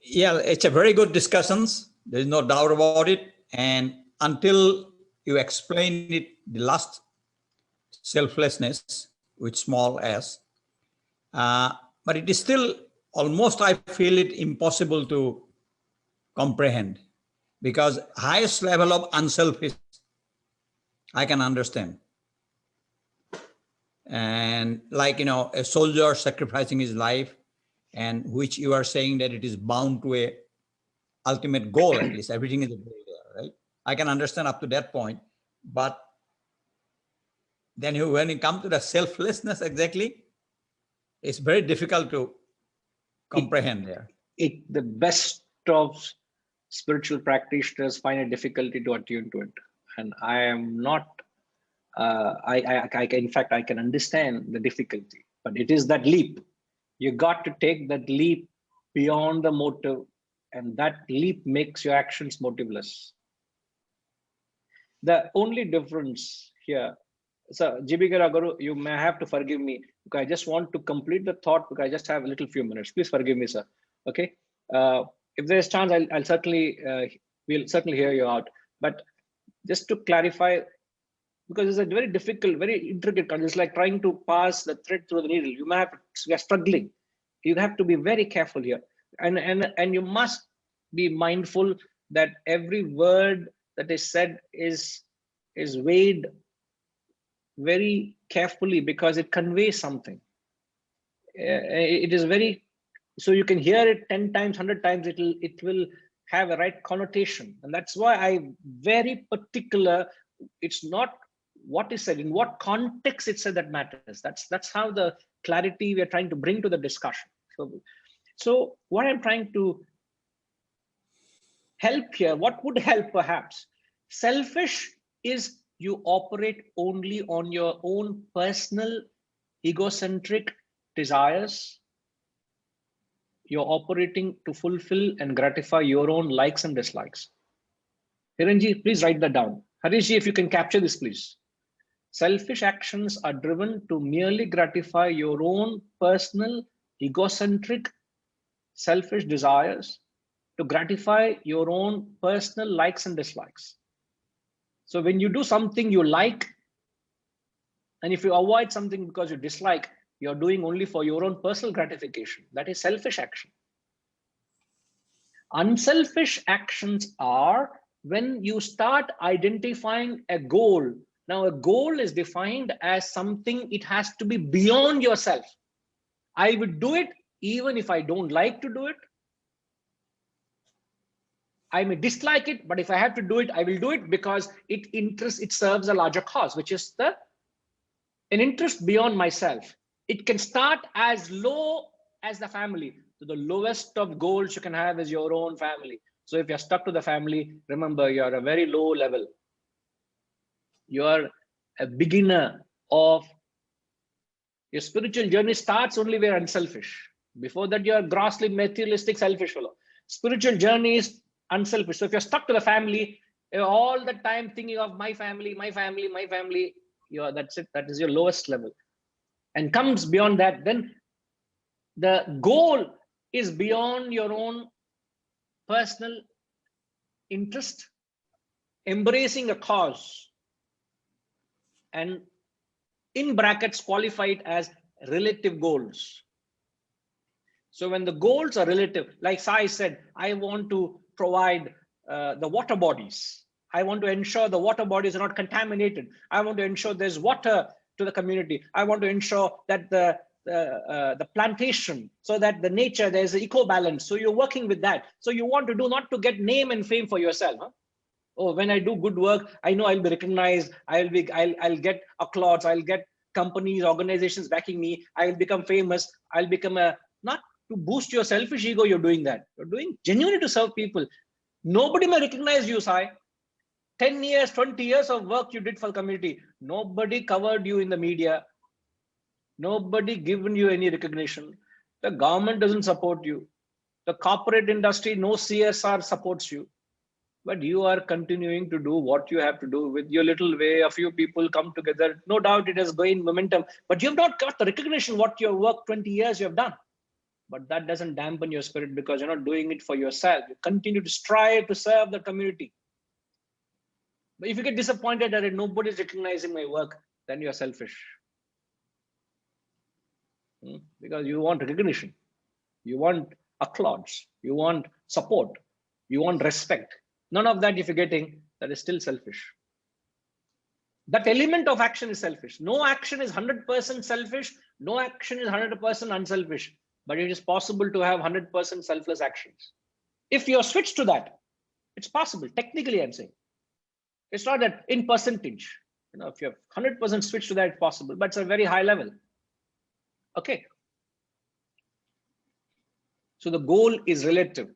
Yeah, it's a very good discussions. There's no doubt about it. And until you explain it, the last selflessness with small s, but it is still almost, I feel it impossible to comprehend, because highest level of unselfish, I can understand. And like, a soldier sacrificing his life, and which you are saying that it is bound to a ultimate goal, at least everything is a goal there, right? I can understand up to that point, but then when you come to the selflessness exactly, it's very difficult to comprehend there. The best of spiritual practitioners find a difficulty to attune to it. And I am not, in fact, I can understand the difficulty, but it is that leap. You got to take that leap beyond the motive, and that leap makes your actions motiveless. The only difference here, so G.B.K. Rao, you may have to forgive me, because I just want to complete the thought, because I just have a little few minutes. Please forgive me, sir. Okay. If there's chance, I'll certainly, we'll certainly hear you out. But just to clarify, because it's a very difficult, very intricate concept. It's like trying to pass the thread through the needle. You may have, we are struggling. You have to be very careful here. And you must be mindful that every word that is said is weighed very carefully, because it conveys something. It is very, so you can hear it 10 times, 100 times, it will have a right connotation. And that's why I'm very particular. It's not what is said, in what context it's said that matters. That's how the clarity we are trying to bring to the discussion. So what I'm trying to help here, what would help perhaps? Selfish is you operate only on your own personal egocentric desires. you're operating to fulfill and gratify your own likes and dislikes. Hiranji, please write that down. Harishji, if you can capture this, please. Selfish actions are driven to merely gratify your own personal, egocentric, selfish desires, to gratify your own personal likes and dislikes. So when you do something you like, and if you avoid something because you dislike, you're doing only for your own personal gratification. That is selfish action. Unselfish actions are when you start identifying a goal. Now, a goal is defined as something, it has to be beyond yourself. I would do it even if I don't like to do it. I may dislike it, but if I have to do it, I will do it because it serves a larger cause, which is an interest beyond myself. It can start as low as the family. So the lowest of goals you can have is your own family. So if you're stuck to the family, remember you're a very low level. You're a beginner of your spiritual journey starts only where unselfish. Before that, you're a grossly materialistic, selfish fellow. Spiritual journey is unselfish. So if you're stuck to the family, you're all the time thinking of my family, my family, my family, that's it. That is your lowest level. And comes beyond that, then the goal is beyond your own personal interest, embracing a cause, and in brackets qualified as relative goals. So when the goals are relative, like Sai said, I want to provide the water bodies. I want to ensure the water bodies are not contaminated. I want to ensure there's water to the community. I want to ensure that the plantation, so that the nature, there's an eco balance. So you're working with that. So you want to do not to get name and fame for yourself. Huh? Oh, when I do good work, I know I'll be recognized. I'll get applause. I'll get companies, organizations backing me. I'll become famous. I'll become not to boost your selfish ego. You're doing that. You're doing genuinely to serve people. Nobody may recognize you, Sai. 10 years, 20 years of work you did for the community. Nobody covered you in the media. Nobody given you any recognition. The government doesn't support you. The corporate industry, no CSR supports you. But you are continuing to do what you have to do with your little way. A few people come together. No doubt it has gained momentum, but you've not got the recognition what your work 20 years you have done. But that doesn't dampen your spirit because you're not doing it for yourself. You continue to strive to serve the community. But if you get disappointed that nobody's recognizing my work, then you're selfish. Because you want recognition. You want applause. You want support. You want respect. None of that if you're getting, that is still selfish. That element of action is selfish. No action is 100% selfish. No action is 100% unselfish. But it is possible to have 100% selfless actions. If you're switched to that, it's possible. Technically, I'm saying. It's not that in percentage. If you have 100% switch to that, it's possible. But it's a very high level. Okay. So the goal is relative.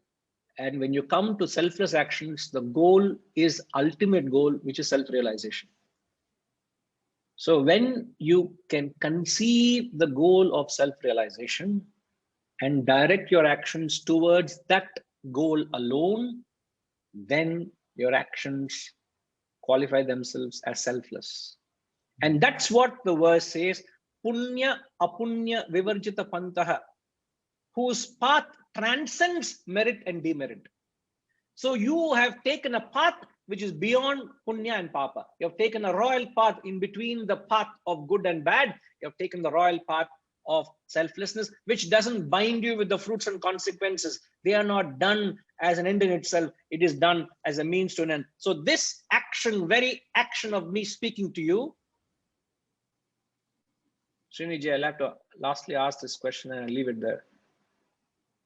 And when you come to selfless actions, the goal is ultimate goal, which is self-realization. So when you can conceive the goal of self-realization and direct your actions towards that goal alone, then your actions qualify themselves as selfless. And that's what the verse says, Punya apunya vivarjita pantaha, whose path transcends merit and demerit. So you have taken a path which is beyond punya and papa. You have taken a royal path in between the path of good and bad. You have taken the royal path of selflessness, which doesn't bind you with the fruits and consequences. They are not done as an end in itself. It is done as a means to an end. So this action, very action of me speaking to you, Sriniji, I'll have to lastly ask this question and I'll leave it there.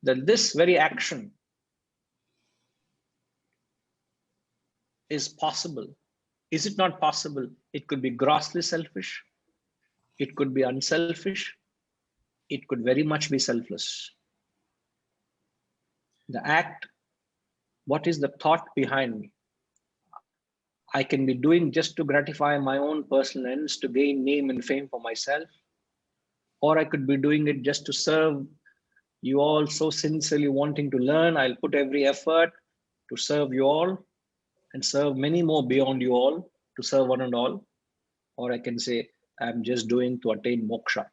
That this very action is possible. Is it not possible? It could be grossly selfish. It could be unselfish. It could very much be selfless. The act, what is the thought behind me? I can be doing just to gratify my own personal ends, to gain name and fame for myself. Or I could be doing it just to serve You all so sincerely wanting to learn. I'll put every effort to serve you all and serve many more beyond you all, to serve one and all. Or I can say, I'm just doing to attain moksha.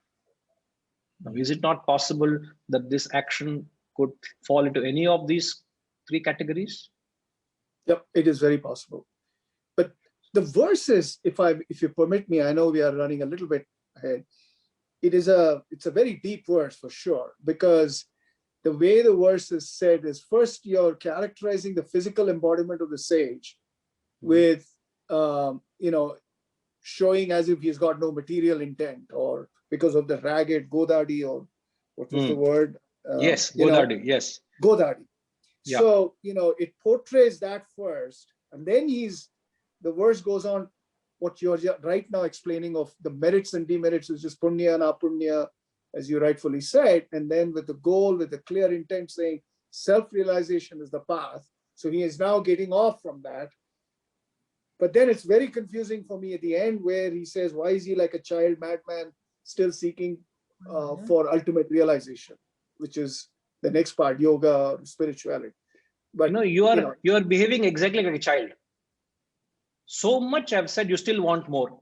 Now, is it not possible that this action could fall into any of these three categories? Yep, it is very possible. But the verses, if you permit me, I know we are running a little bit ahead. It's a very deep verse for sure, because the way the verse is said is, first you're characterizing the physical embodiment of the sage with, showing as if he's got no material intent, or because of the ragged Godadi, or what was the word? Yes, Godadi, yes. Godadi. Yeah. So, it portrays that first, and then the verse goes on what you're right now explaining of the merits and demerits, which is punya and apunya, as you rightfully said, and then with the goal, with the clear intent saying self-realization is the path. So he is now getting off from that. But then it's very confusing for me at the end, where he says, why is he like a child madman still seeking for ultimate realization, which is the next part, yoga, spirituality. But you are behaving exactly like a child. So much I've said, you still want more.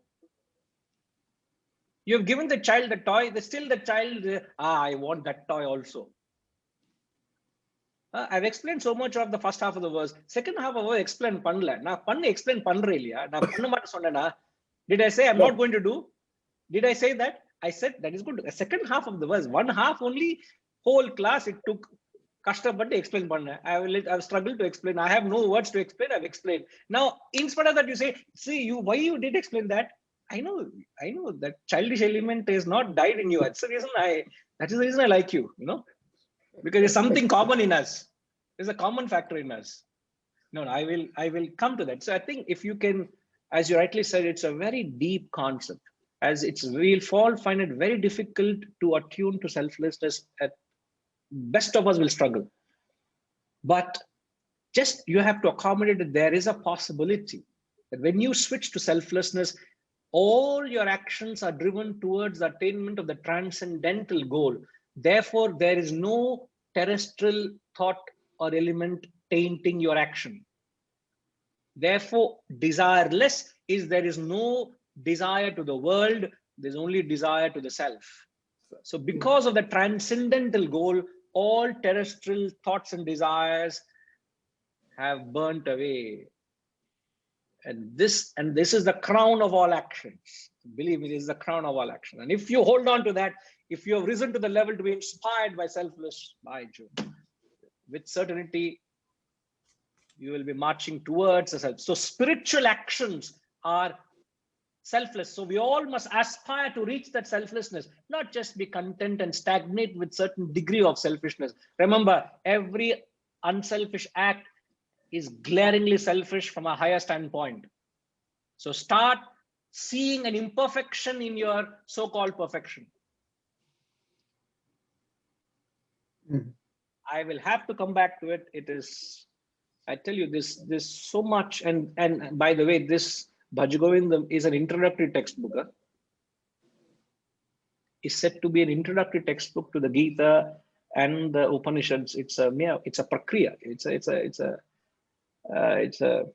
You've given the child the toy, still the child, I want that toy also. I've explained so much of the first half of the verse. Second half of the verse explain panla. Na panna explain panre illaya. Na panna mata sonnena. Did I say I'm not going to do? Did I say that? I said that is good. The second half of the verse, one half only, whole class it took kashtapaddu explain panna. I've struggled to explain. I have no words to explain. I've explained. Now, in spite of that, you say, see, why you did explain that? I know that childish element is not died in you. That's the reason I like you, because there's something common in us. There's a common factor in us. No, I will come to that. So I think if you can, as you rightly said, it's a very deep concept. As we'll find it very difficult to attune to selflessness. At best of us will struggle. But just you have to accommodate that there is a possibility that when you switch to selflessness, all your actions are driven towards the attainment of the transcendental goal. Therefore, there is no terrestrial thought or element tainting your action. Therefore, desireless is there is no desire to the world, there's only desire to the self. So because of the transcendental goal, all terrestrial thoughts and desires have burnt away. And this is the crown of all actions. Believe me, this is the crown of all action. And if you hold on to that, if you have risen to the level to be inspired by selfless, by June, with certainty, you will be marching towards the self. So spiritual actions are selfless. So we all must aspire to reach that selflessness, not just be content and stagnate with certain degree of selfishness. Remember, every unselfish act is glaringly selfish from a higher standpoint. So start seeing an imperfection in your so-called perfection. I will have to come back to it. It is, I tell you, this so much. And by the way, this BHAJAGOVINDAM is an introductory textbook. It's said to be an introductory textbook to the Gita and the Upanishads. It's a prakriya. It's a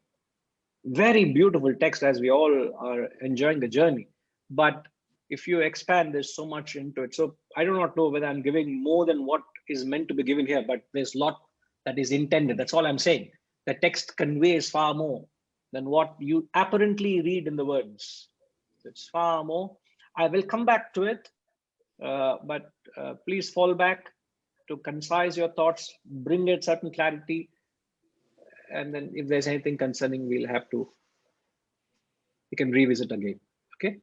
very beautiful text, as we all are enjoying the journey. But if you expand, there's so much into it. So I do not know whether I'm giving more than what is meant to be given here, but there's a lot that is intended. That's all I'm saying. The text conveys far more than what you apparently read in the words. It's far more. I will come back to it, but please fall back to concise your thoughts, bring it certain clarity. And then if there's anything concerning, we can revisit again. Okay.